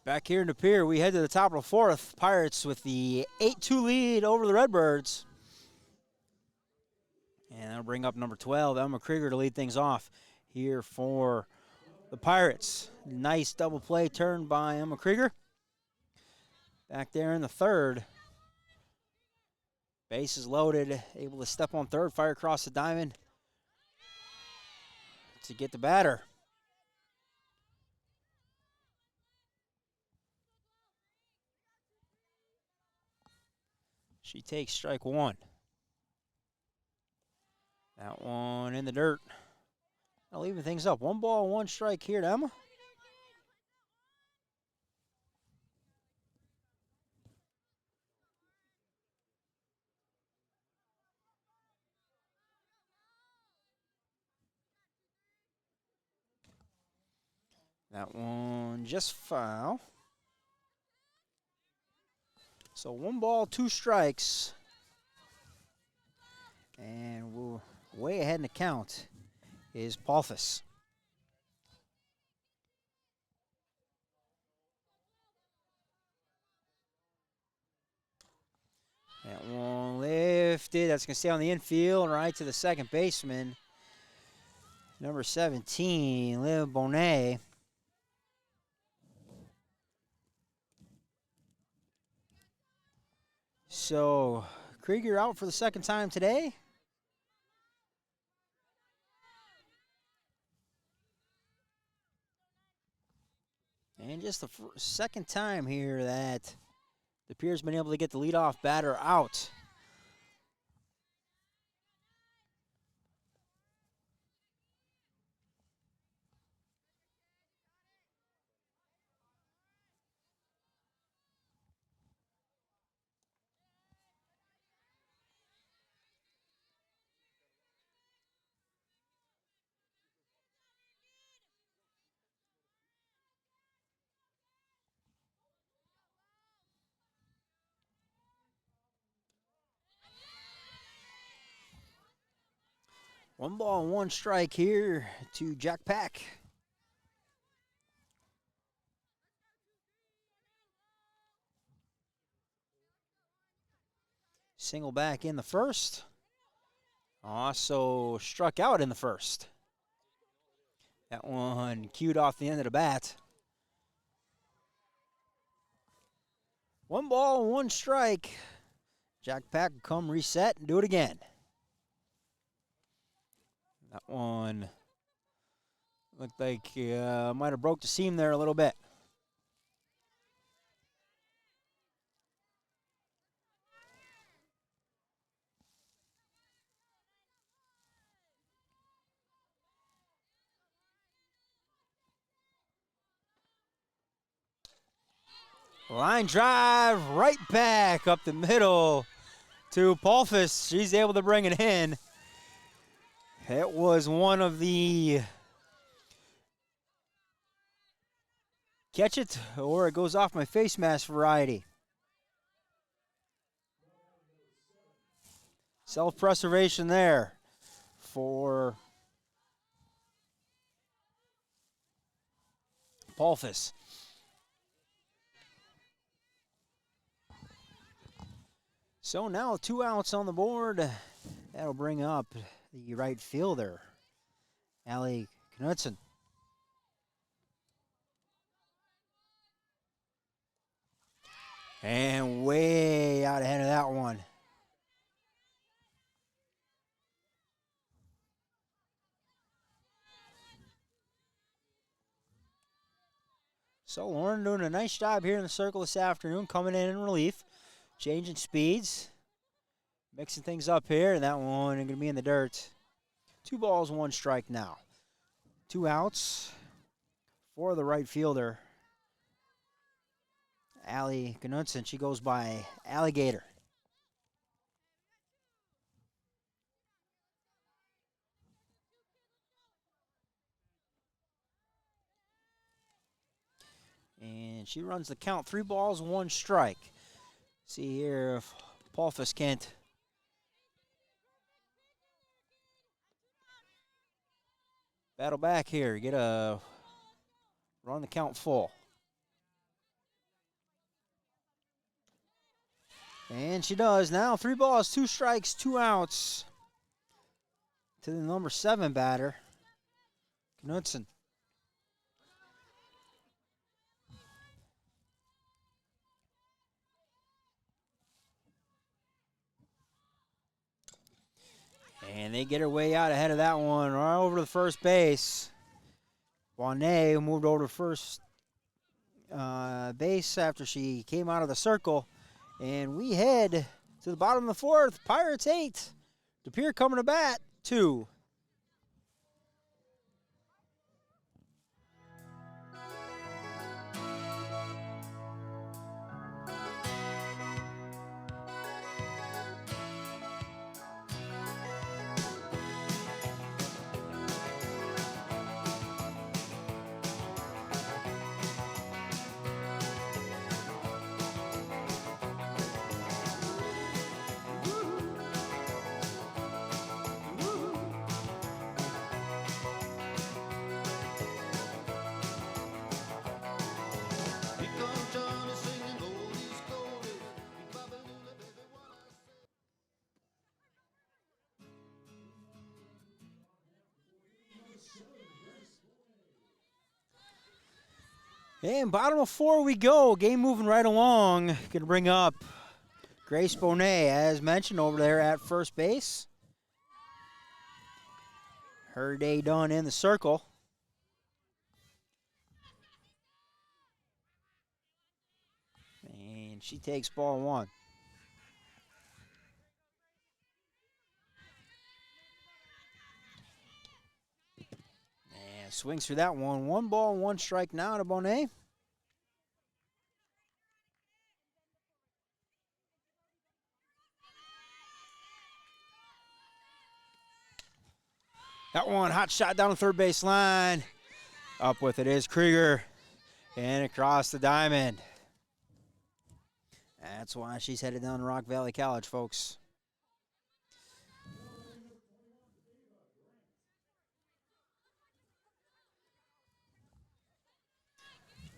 Speaker 1: Back here in the Pier, we head to the top of the 4th. Pirates with the 8-2 lead over the Redbirds. And that'll bring up number 12, Emma Krieger, to lead things off here for the Pirates. Nice double play turn by Emma Krieger. Back there in the third. Bases loaded, able to step on third, fire across the diamond to get the batter. She takes strike one. That one in the dirt. I'll even things up. 1 ball, 1 strike here to Emma. That one just foul. So 1 ball, 2 strikes. And we're way ahead in the count is Polfus. That one lifted. That's going to stay on the infield, right to the second baseman. Number 17, Liv Bonet. So, Krieger out for the second time today. And just the second time here that the Pere's been able to get the leadoff batter out. One ball, 1 strike here to Jack Pack. Single back in the first. Also struck out in the first. That one cued off the end of the bat. 1 ball, 1 strike. Jack Pack will come reset and do it again. That one looked like might have broke the seam there a little bit. Line drive right back up the middle to Polfus. She's able to bring it in. It was one of the catch it or it goes off my face mask variety. Self-preservation there for Polfus. So now 2 outs on the board. That'll bring up the right fielder, Allie Knudsen. And way out ahead of that one. So Lauren doing a nice job here in the circle this afternoon, coming in relief, changing speeds, mixing things up here, and that one is going to be in the dirt. 2 balls, 1 strike now. 2 outs for the right fielder, Allie Knudsen. She goes by Alligator. And she runs the count, 3 balls, 1 strike. See here if Polfus can't battle back here, get a run the count full. And she does now. 3 balls, 2 strikes, 2 outs to the number 7 batter, Knudsen. And they get her way out ahead of that one, right over to the first base. Bonet moved over to first base after she came out of the circle. And we head to the bottom of the fourth. Pirates 8. Pere coming to bat 2. And bottom of 4 we go. Game moving right along. Going to bring up Grace Bonet, as mentioned, over there at first base. Her day done in the circle. And she takes ball 1. And swings through that one. 1 ball, 1 strike now to Bonet. That one, hot shot down the third base line. Up with it is Krieger. And across the diamond. That's why she's headed down to Rock Valley College, folks.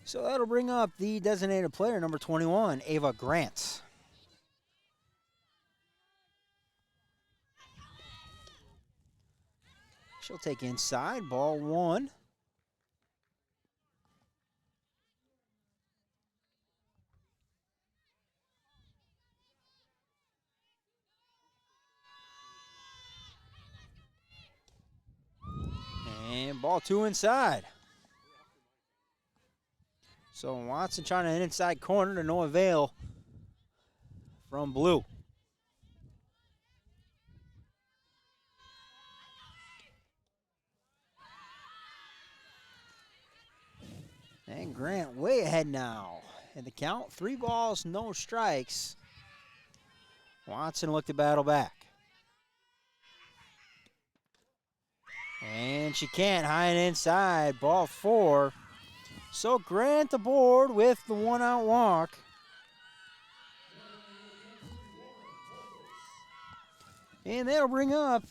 Speaker 1: So that'll bring up the designated player, number 21, Ava Grant. She'll take inside, ball 1. And ball 2 inside. So Watson trying an inside corner to no avail from Blue. And Grant way ahead now. In the count, 3 balls, no strikes. Watson looked to battle back. And she can't, high and inside, ball 4. So Grant aboard with the 1-out walk. And that'll bring up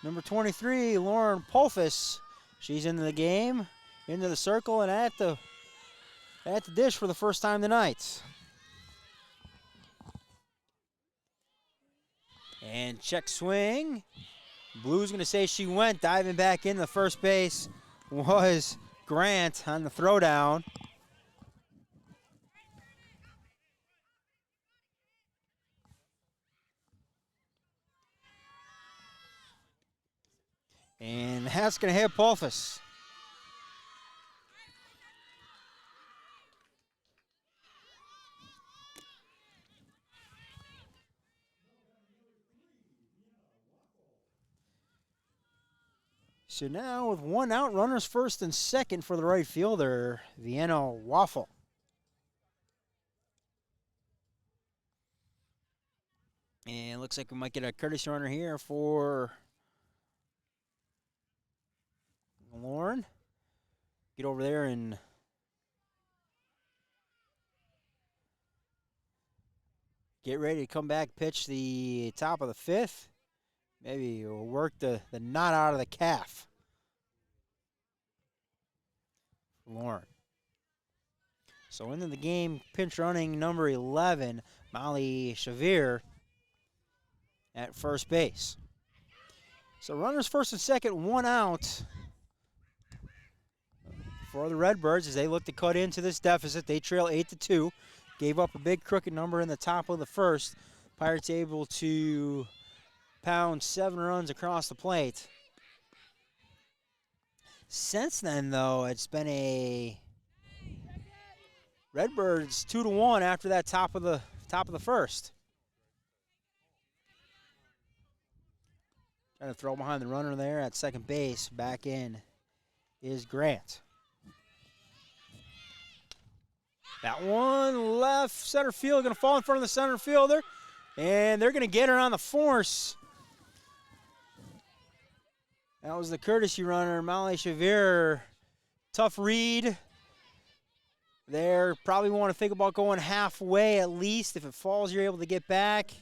Speaker 1: number 23, Lauren Polfus. She's into the game, into the circle, and at the dish for the first time tonight. And check swing. Blue's going to say she went. Diving back into the first base was Grant on the throwdown. And that's going to hit Polfus. So now with 1 out, runners first and second for the right fielder, Vienna Waffle. And it looks like we might get a courtesy runner here for Lauren. Get over there and get ready to come back, pitch the top of the 5th. Maybe we'll work the knot out of the calf. Lauren. So into the game, pinch running number 11, Molly Shavir at first base. So runners first and second, 1 out for the Redbirds as they look to cut into this deficit. They trail 8-2. Gave up a big crooked number in the top of the first. Pirates able to pound 7 runs across the plate. Since then, though, it's been a Redbirds 2-1 after that top of the first. Trying to throw behind the runner there at second base. Back in is Grant. That one left center field, going to fall in front of the center fielder, and they're going to get her on the force. That was the courtesy runner, Molly Chavir. Tough read. There, probably want to think about going halfway at least. If it falls, you're able to get back.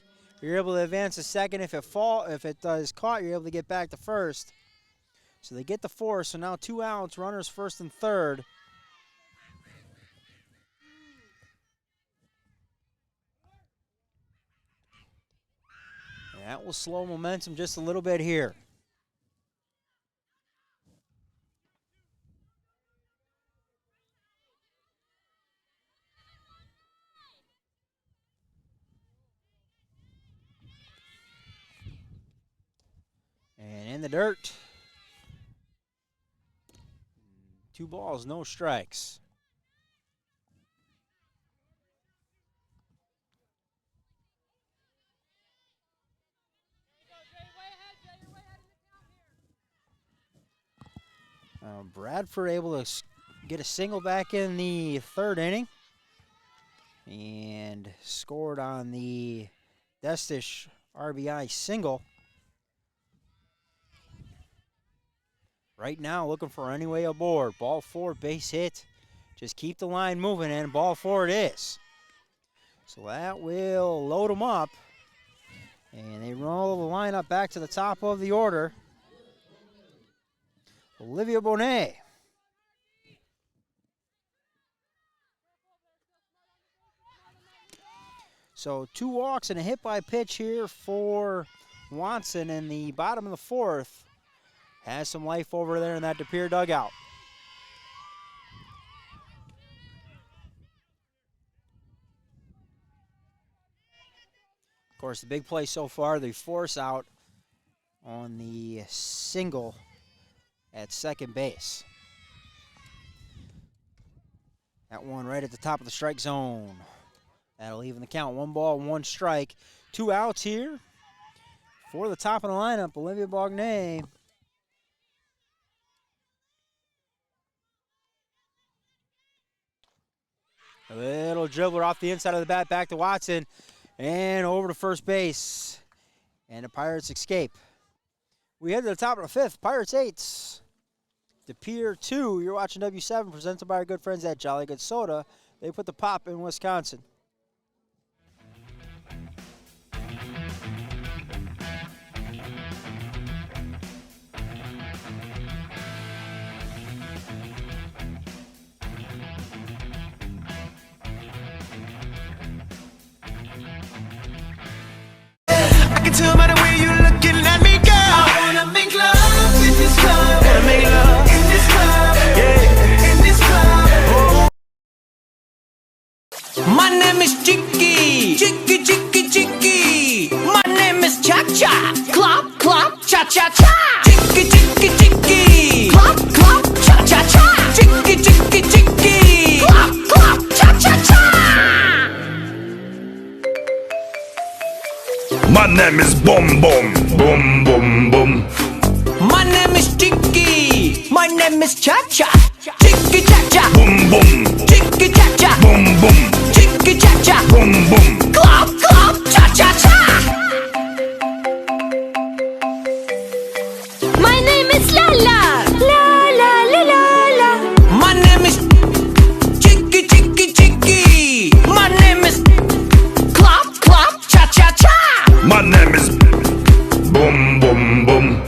Speaker 1: You're able to advance to second. If it is caught, you're able to get back to first. So they get the force. So now 2 outs, runners first and third. And that will slow momentum just a little bit here. And in the dirt. 2 balls, no strikes. Bradford able to get a single back in the 3rd inning and scored on the Destish RBI single. Right now looking for any way aboard. Ball 4, base hit. Just keep the line moving, and ball 4 it is. So that will load them up. And they roll the lineup back to the top of the order. Olivia Bonet. So 2 walks and a hit by pitch here for Watson in the bottom of the 4th. Has some life over there in that Pere dugout. Of course, the big play so far, the force out on the single at second base. That one right at the top of the strike zone. That'll even the count. 1 ball, 1 strike. 2 outs here for the top of the lineup, Olivia Bognay. A little dribbler off the inside of the bat, back to Watson, and over to first base. And the Pirates escape. We head to the top of the 5th. Pirates 8, Pere 2. You're watching W7, presented by our good friends at Jolly Good Soda. They put the pop in Wisconsin.
Speaker 5: I can tell by the way you're looking at me, girl. I wanna make love in this club. Wanna make love in this club. Yeah, in this club. Oh. My name is Chicky. Chicky, Chicky, Chicky. My name is Cha Cha. Clop, clop, cha cha cha. Chicky, Chicky, Chicky. Clop, clop, cha cha cha. Chicky, Chicky, Chicky. Clop, clop, cha cha cha.
Speaker 6: My name is Boom Boom, Boom Boom Boom.
Speaker 5: My name is Chicky. My name is Cha Cha. Chicky Cha Cha.
Speaker 6: Boom Boom,
Speaker 5: Chicky Cha Cha.
Speaker 6: Boom Boom,
Speaker 5: Chicky Cha Cha.
Speaker 6: Boom Boom.
Speaker 5: Clop, clop, cha cha cha.
Speaker 3: My name is Lala. La la la la la.
Speaker 5: My name is Chicky Chicky Chicky. My name is Clop, clop, cha cha cha.
Speaker 6: My name is Boom Boom Boom.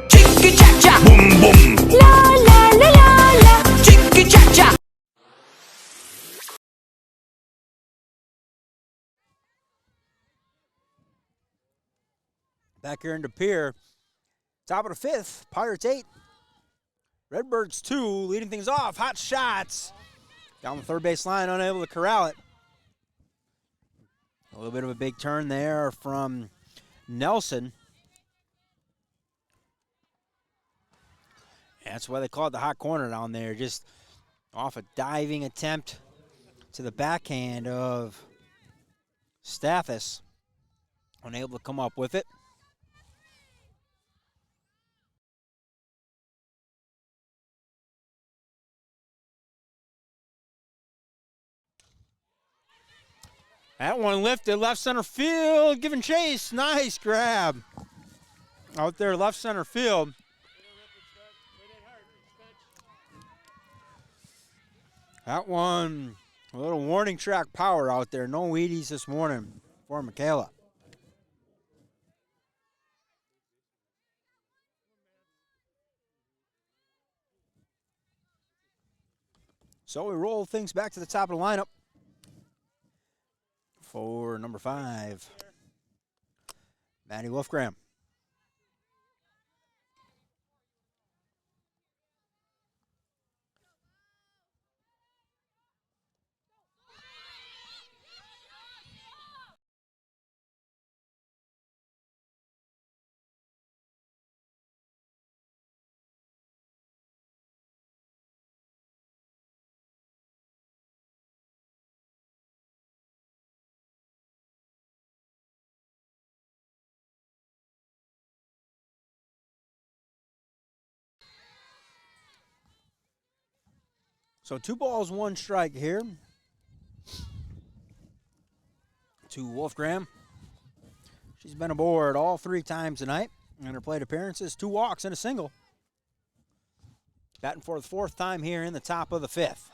Speaker 5: Chicky Cha Cha.
Speaker 6: Boom Boom.
Speaker 3: La la la la la.
Speaker 5: Chicky Cha Cha.
Speaker 1: Back here in Pere, top of the 5th, Pirates 8, Redbirds 2, leading things off. Hot shots down the third base line, unable to corral it. A little bit of a big turn there from Nelson. That's why they call it the hot corner down there. Just off a diving attempt to the backhand of Stathis. Unable to come up with it. That one lifted left center field, giving chase. Nice grab out there, left center field. That one, a little warning track power out there. No Wheaties this morning for Michaela. So we roll things back to the top of the lineup for number 5, Maddie Wolfgram. So 2 balls, 1 strike here to Wolfgram. She's been aboard all 3 times tonight in her plate appearances. 2 walks and a single. Batting for the 4th time here in the top of the 5th.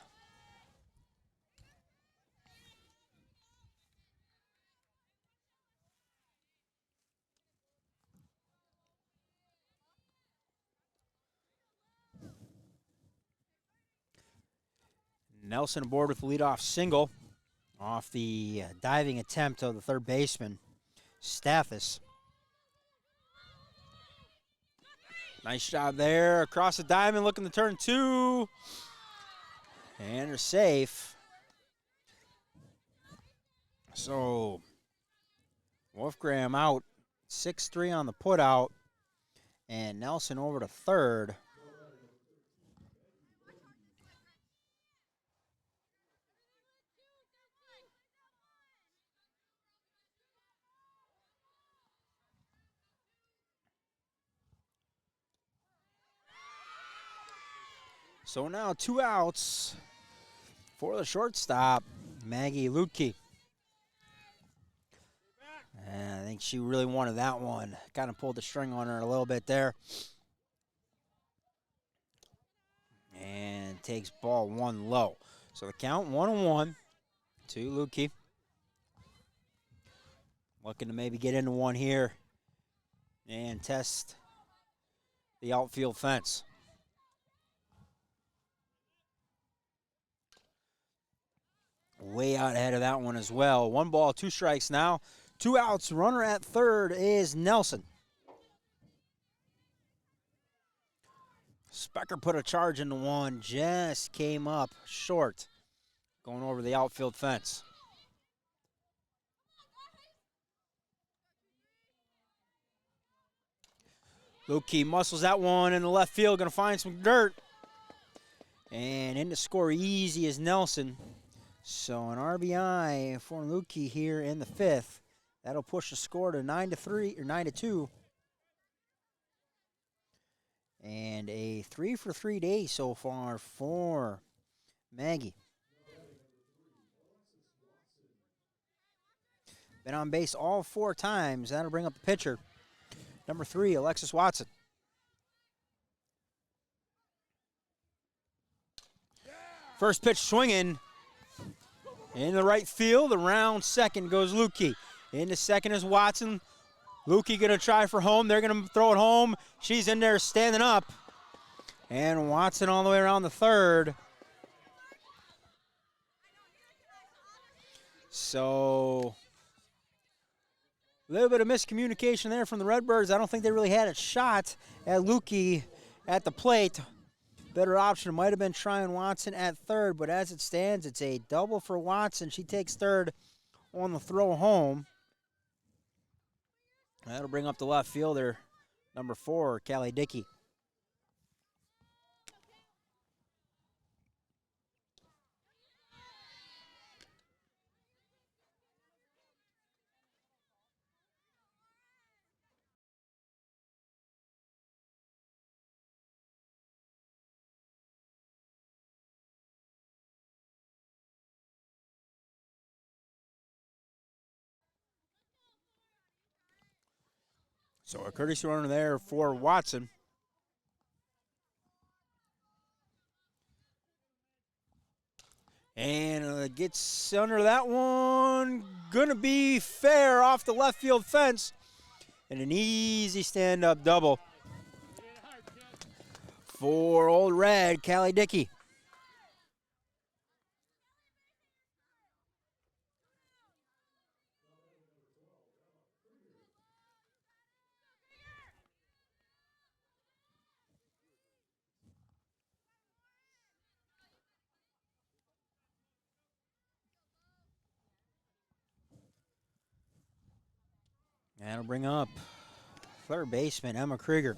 Speaker 1: Nelson aboard with the leadoff single off the diving attempt of the third baseman, Stathis. Nice job there. Across the diamond, looking to turn 2. And they're safe. So, Wolfgram out. 6-3 on the putout. And Nelson over to third. So now 2 outs for the shortstop, Maggie Lutke. And I think she really wanted that one. Kind of pulled the string on her a little bit there. And takes ball 1 low. So the count 1-1 to Lutke. Looking to maybe get into one here and test the outfield fence. Way out ahead of that one as well. 1 ball, 2 strikes now. 2 outs. Runner at third is Nelson. Specker put a charge into one. Just came up short. Going over the outfield fence. Lukey muscles that one in the left field. Going to find some dirt. And in to score easy is Nelson. So an RBI for Lukey here in the 5th. That'll push the score to 9-3 or 9-2. And a 3-for-3 day so far for Maggie. Been on base all 4 times. That'll bring up the pitcher. Number 3, Alexis Watson. First pitch swinging. In the right field, around second goes Lukey. Into second is Watson. Lukey going to try for home. They're going to throw it home. She's in there standing up. And Watson all the way around the third. So, a little bit of miscommunication there from the Redbirds. I don't think they really had a shot at Lukey at the plate. Better option might have been trying Watson at third, but as it stands, it's a double for Watson. She takes third on the throw home. That'll bring up the left fielder, number 4, Callie Dickey. So a courtesy runner there for Watson. And gets under that one. Gonna be fair off the left field fence. And an easy stand-up double for Old Red, Callie Dickey. That'll bring up third baseman Emma Krieger.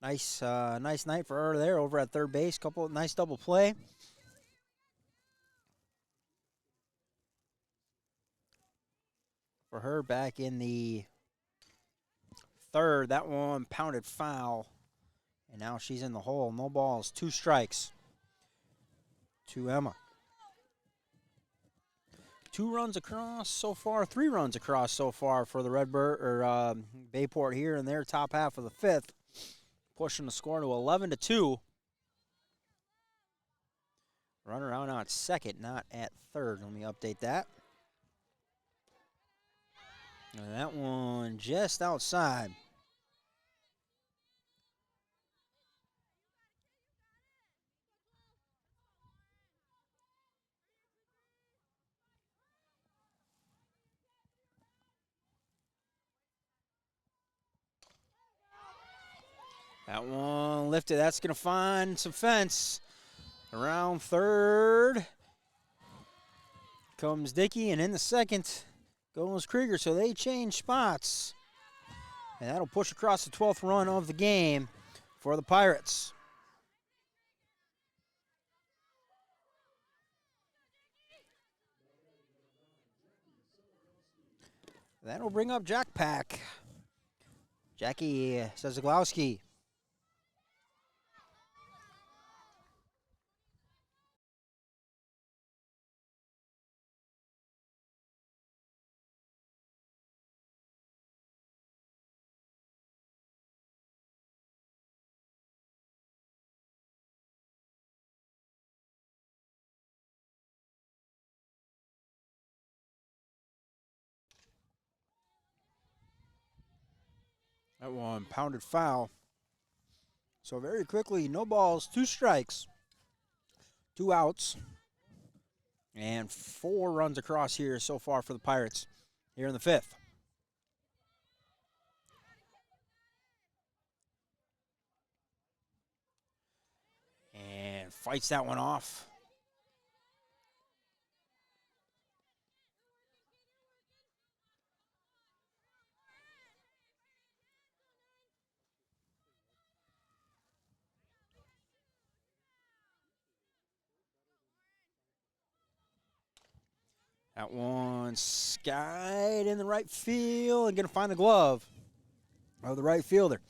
Speaker 1: Nice night for her there over at third base. Couple nice double play. For her back in the third, that one pounded foul. And now she's in the hole. No balls, 2 strikes to Emma. 2 runs across so far, 3 runs across so far for the Bayport here in their top half of the 5th. Pushing the score to 11-2. Runner out at second, not at third. Let me update that. And that one just outside. That one lifted. That's going to find some fence. Around third comes Dickey, and in the second goes Krieger. So they change spots. And that'll push across the 12th run of the game for the Pirates. That'll bring up Jack Pack. Jackie Sezaglowski. That one pounded foul. So very quickly, no balls, 2 strikes, 2 outs, and 4 runs across here so far for the Pirates here in the 5th. And fights that one off. That one skied in the right field and going to find the glove of the right fielder.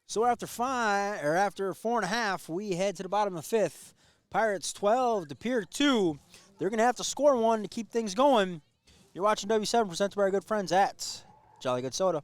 Speaker 1: So after 4.5, we head to the bottom of the 5th. Pirates 12, Pere 2. They're going to have to score 1 to keep things going. You're watching W7 presented by our good friends at Jolly Good Soda.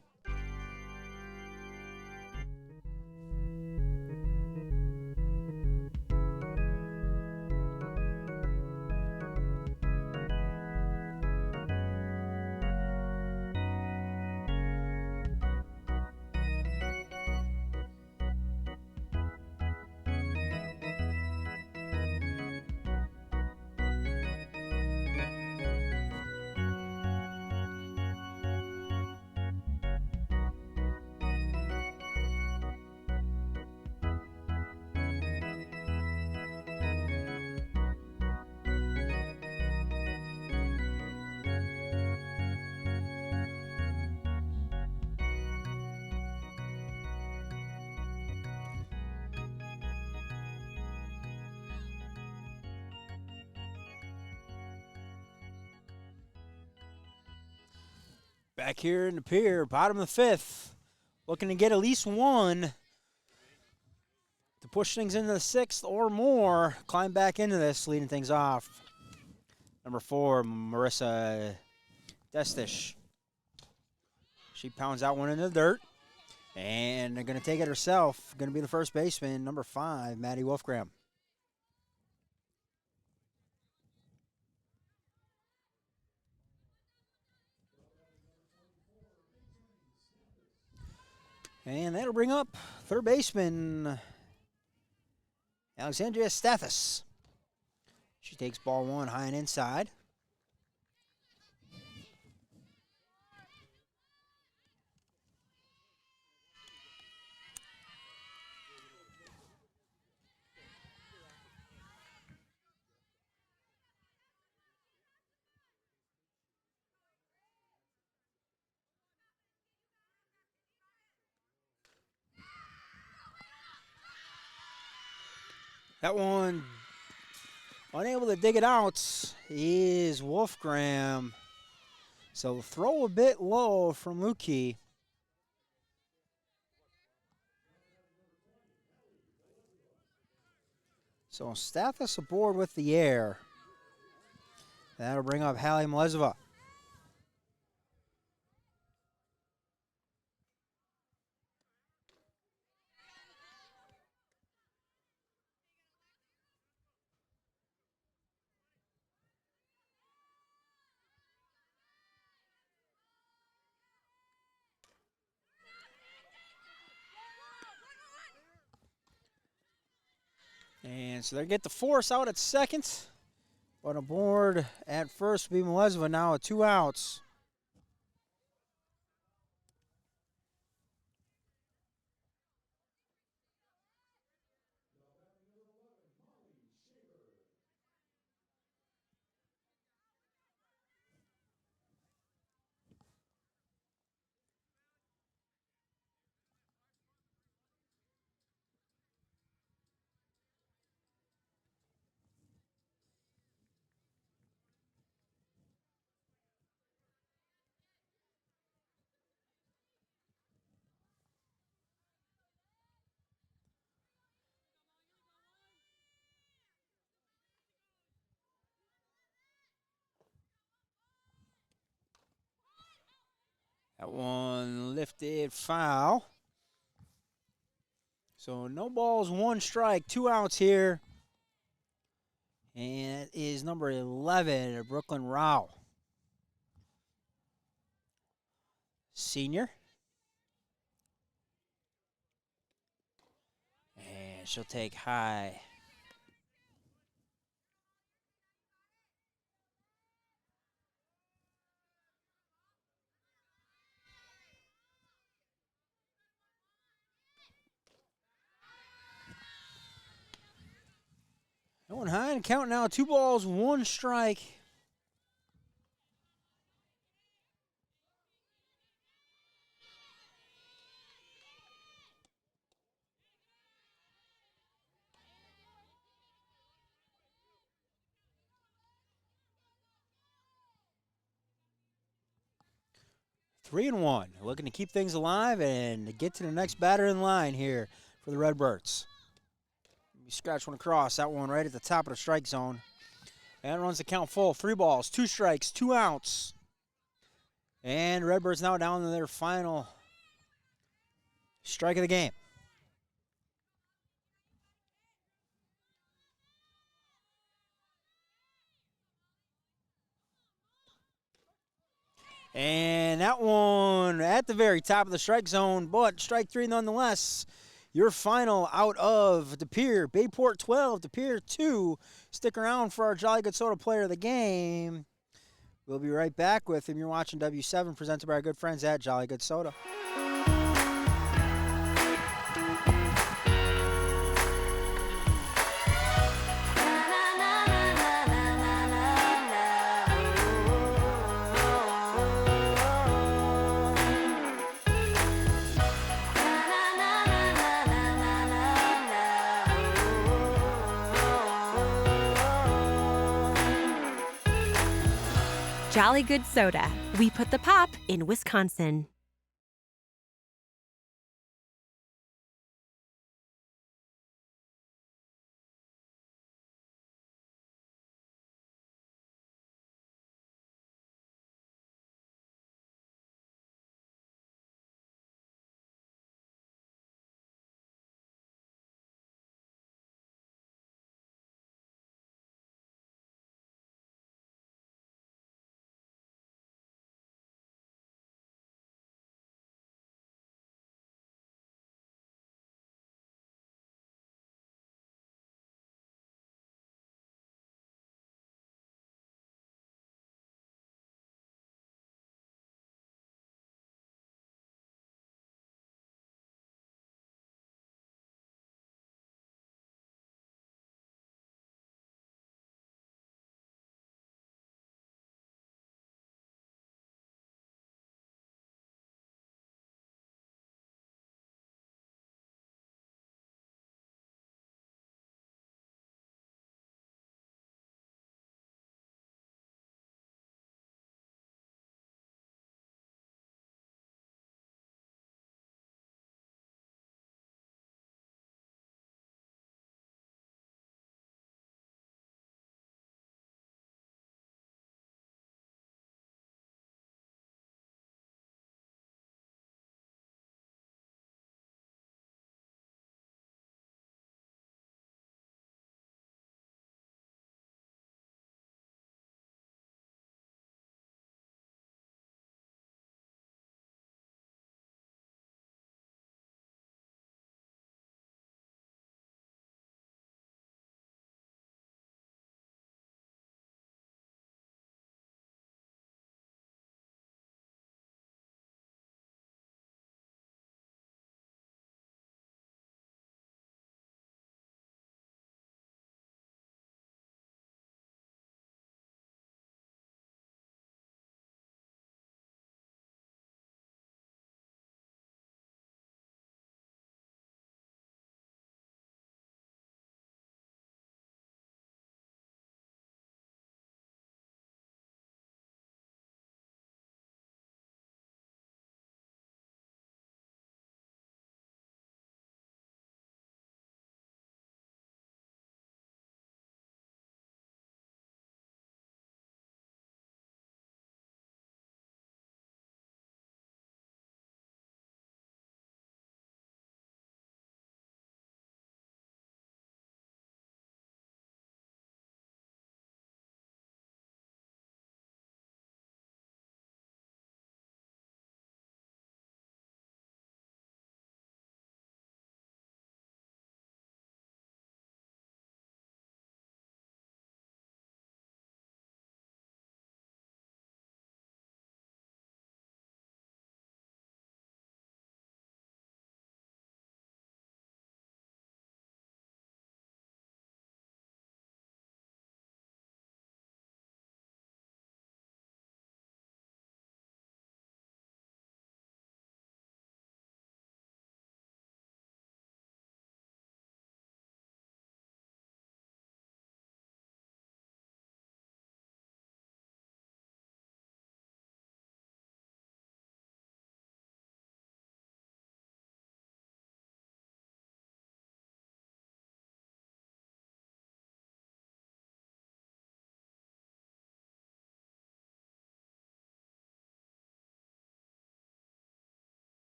Speaker 1: Back here in the Pere, bottom of the 5th, looking to get at least 1 to push things into the 6th or more. Climb back into this, leading things off. Number 4, Marissa Destish. She pounds that one in the dirt. And they're going to take it herself. Going to be the first baseman, number 5, Maddie Wolfgram. And that'll bring up third baseman, Alexandria Stathis. She takes ball 1 high and inside. That one, unable to dig it out, is Wolfgram. So throw a bit low from Lukey. So Stathis aboard with the air. That'll bring up Hallie Mlezova. And so they get the force out at second. But aboard at first will be Mlezova now at 2 outs. That one lifted foul. So no balls, 1 strike, 2 outs here. And it is number 11, Brooklyn Rao. Senior. And she'll take high. That one high and count now, 2 balls, 1 strike. Three and 1, looking to keep things alive and to get to the next batter in line here for the Redbirds. You scratch one across, that one right at the top of the strike zone. And runs the count full. 3 balls, 2 strikes, 2 outs. And Redbirds now down to their final strike of the game. And that one at the very top of the strike zone, but strike 3 nonetheless. Your final out of De Pere, Bayport 12, De Pere 2. Stick around for our Jolly Good Soda player of the game. We'll be right back with him. You're watching W7, presented by our good friends at Jolly Good Soda.
Speaker 2: Jolly Good Soda. We put the pop in Wisconsin.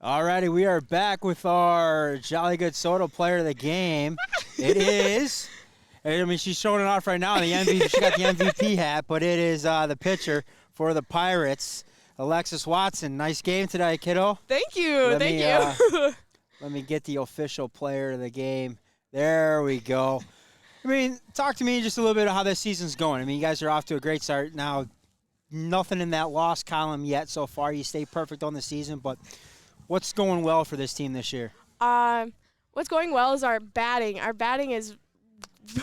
Speaker 1: Alrighty, we are back with our Jolly Good Soda player of the game. It is, I mean, she's showing it off right now. The MVP, she got the MVP hat, but it is the pitcher for the Pirates, Alexis Watson. Nice game today, kiddo.
Speaker 7: Thank you. Thank you.
Speaker 1: Let me get the official player of the game. There we go. I mean, talk to me just a little bit of how this season's going. I mean, you guys are off to a great start now. Nothing in that loss column yet so far. You stay perfect on the season, but what's going well for this team this year?
Speaker 7: What's going well is our batting. Our batting is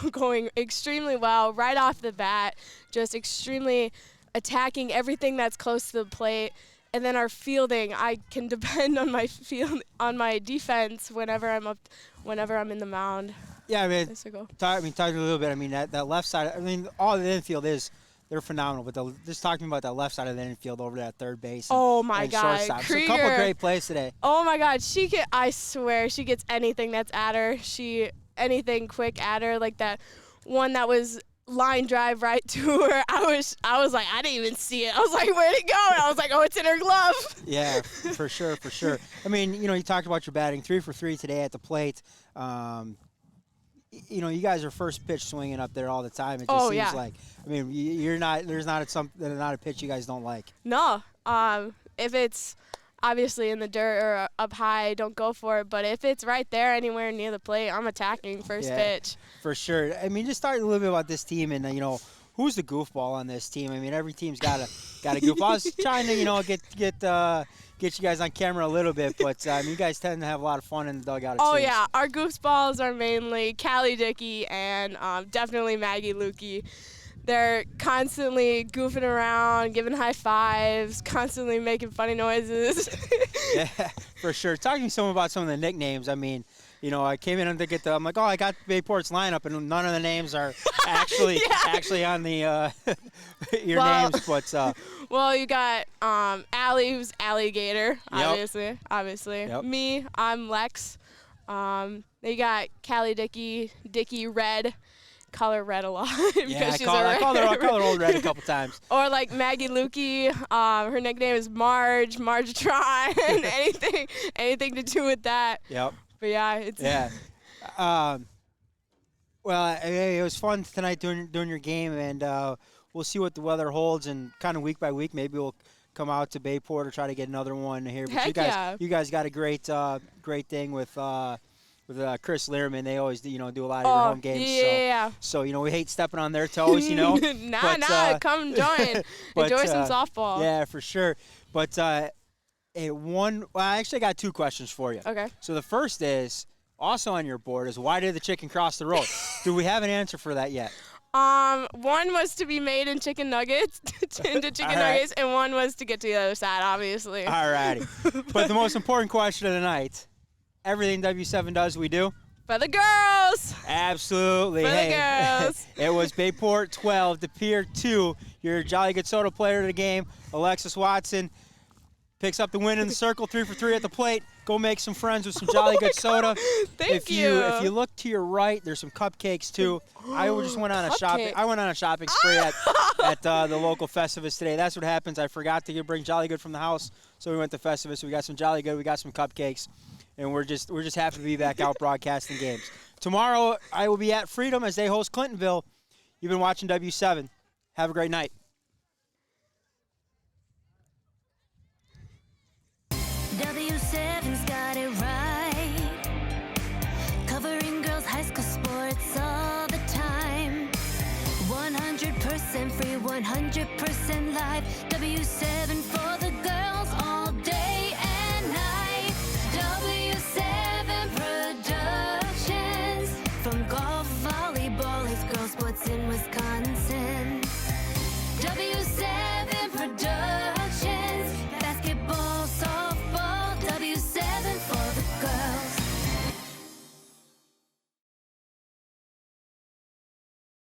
Speaker 7: going extremely well right off the bat, just extremely attacking everything that's close to the plate. And then our fielding, I can depend on my defense whenever I'm in the mound.
Speaker 1: Yeah, I mean, talk a little bit. I mean, that left side. I mean, all the infield is. They're phenomenal, but just talking about that left side of the infield over at third base.
Speaker 7: Oh my God,
Speaker 1: so a couple great plays today.
Speaker 7: Oh my God, I swear she gets anything that's at her. Anything quick at her, like that one that was line drive right to her. I was like, I didn't even see it. I was like, where'd it go? And I was like, oh, it's in her glove.
Speaker 1: Yeah, for sure. I mean, you talked about your batting, 3 for 3 today at the plate. You guys are first pitch swinging up there all the time. It just seems like, I mean, there's not a pitch you guys don't like.
Speaker 7: No. If it's obviously in the dirt or up high, don't go for it. But if it's right there anywhere near the plate, I'm attacking first pitch. For
Speaker 1: sure. I mean, just talk a little bit about this team and, who's the goofball on this team? I mean, every team's got a goofball. I was trying to, get you guys on camera a little bit, but you guys tend to have a lot of fun in the dugout.
Speaker 7: Oh yeah, our goofballs are mainly Callie Dickey and definitely Maggie Lukey. They're constantly goofing around, giving high fives, constantly making funny noises.
Speaker 1: Yeah, for sure. Talk to me about some of the nicknames. I mean, I came in to get I'm like, I got Bayport's lineup, and none of the names are actually on the your names, but.
Speaker 7: Well, you got Allie, who's Alligator, obviously.
Speaker 1: Yep.
Speaker 7: Me, I'm Lex. Then you got Callie Dickey Red. Call her Red a lot because she's
Speaker 1: I call her Old Red a couple times.
Speaker 7: Or like Maggie Lukey, her nickname is Margetron, anything to do with that.
Speaker 1: Yep.
Speaker 7: But yeah, it's
Speaker 1: well, it was fun tonight during your game, and we'll see what the weather holds, and kind of week by week, maybe we'll come out to Bayport or try to get another one here. But you guys got a great thing with Chris Learman. They always do a lot of your home games.
Speaker 7: Yeah.
Speaker 1: So we hate stepping on their toes.
Speaker 7: Nah, come join. Enjoy some softball.
Speaker 1: Yeah, for sure. But I actually got 2 questions for you.
Speaker 7: Okay.
Speaker 1: So the first is also on your board is why did the chicken cross the road? Do we have an answer for that yet?
Speaker 7: One was to be made in chicken nuggets, nuggets, and one was to get to the other side, obviously.
Speaker 1: All righty. But the most important question of the night, everything W7 does, we do?
Speaker 7: For the girls.
Speaker 1: Absolutely.
Speaker 7: For the girls.
Speaker 1: It was Bayport 12 to Pere 2. Your Jolly Good Soda player of the game, Alexis Watson, picks up the win in the circle, 3 for 3 at the plate. Go make some friends with some Jolly Good Soda.
Speaker 7: Thank you.
Speaker 1: If you look to your right, there's some cupcakes too. I just went on a shopping spree at the local Festivus today. That's what happens. I forgot to bring Jolly Good from the house, so we went to Festivus. We got some Jolly Good. We got some cupcakes, and we're just happy to be back out broadcasting games. Tomorrow I will be at Freedom as they host Clintonville. You've been watching W7. Have a great night.
Speaker 3: W7's got it right, covering girls' high school sports all the time. 100% free, 100% live. W7 for the girls all day and night. W7 Productions, from golf, volleyball, it's girls' sports in Wisconsin.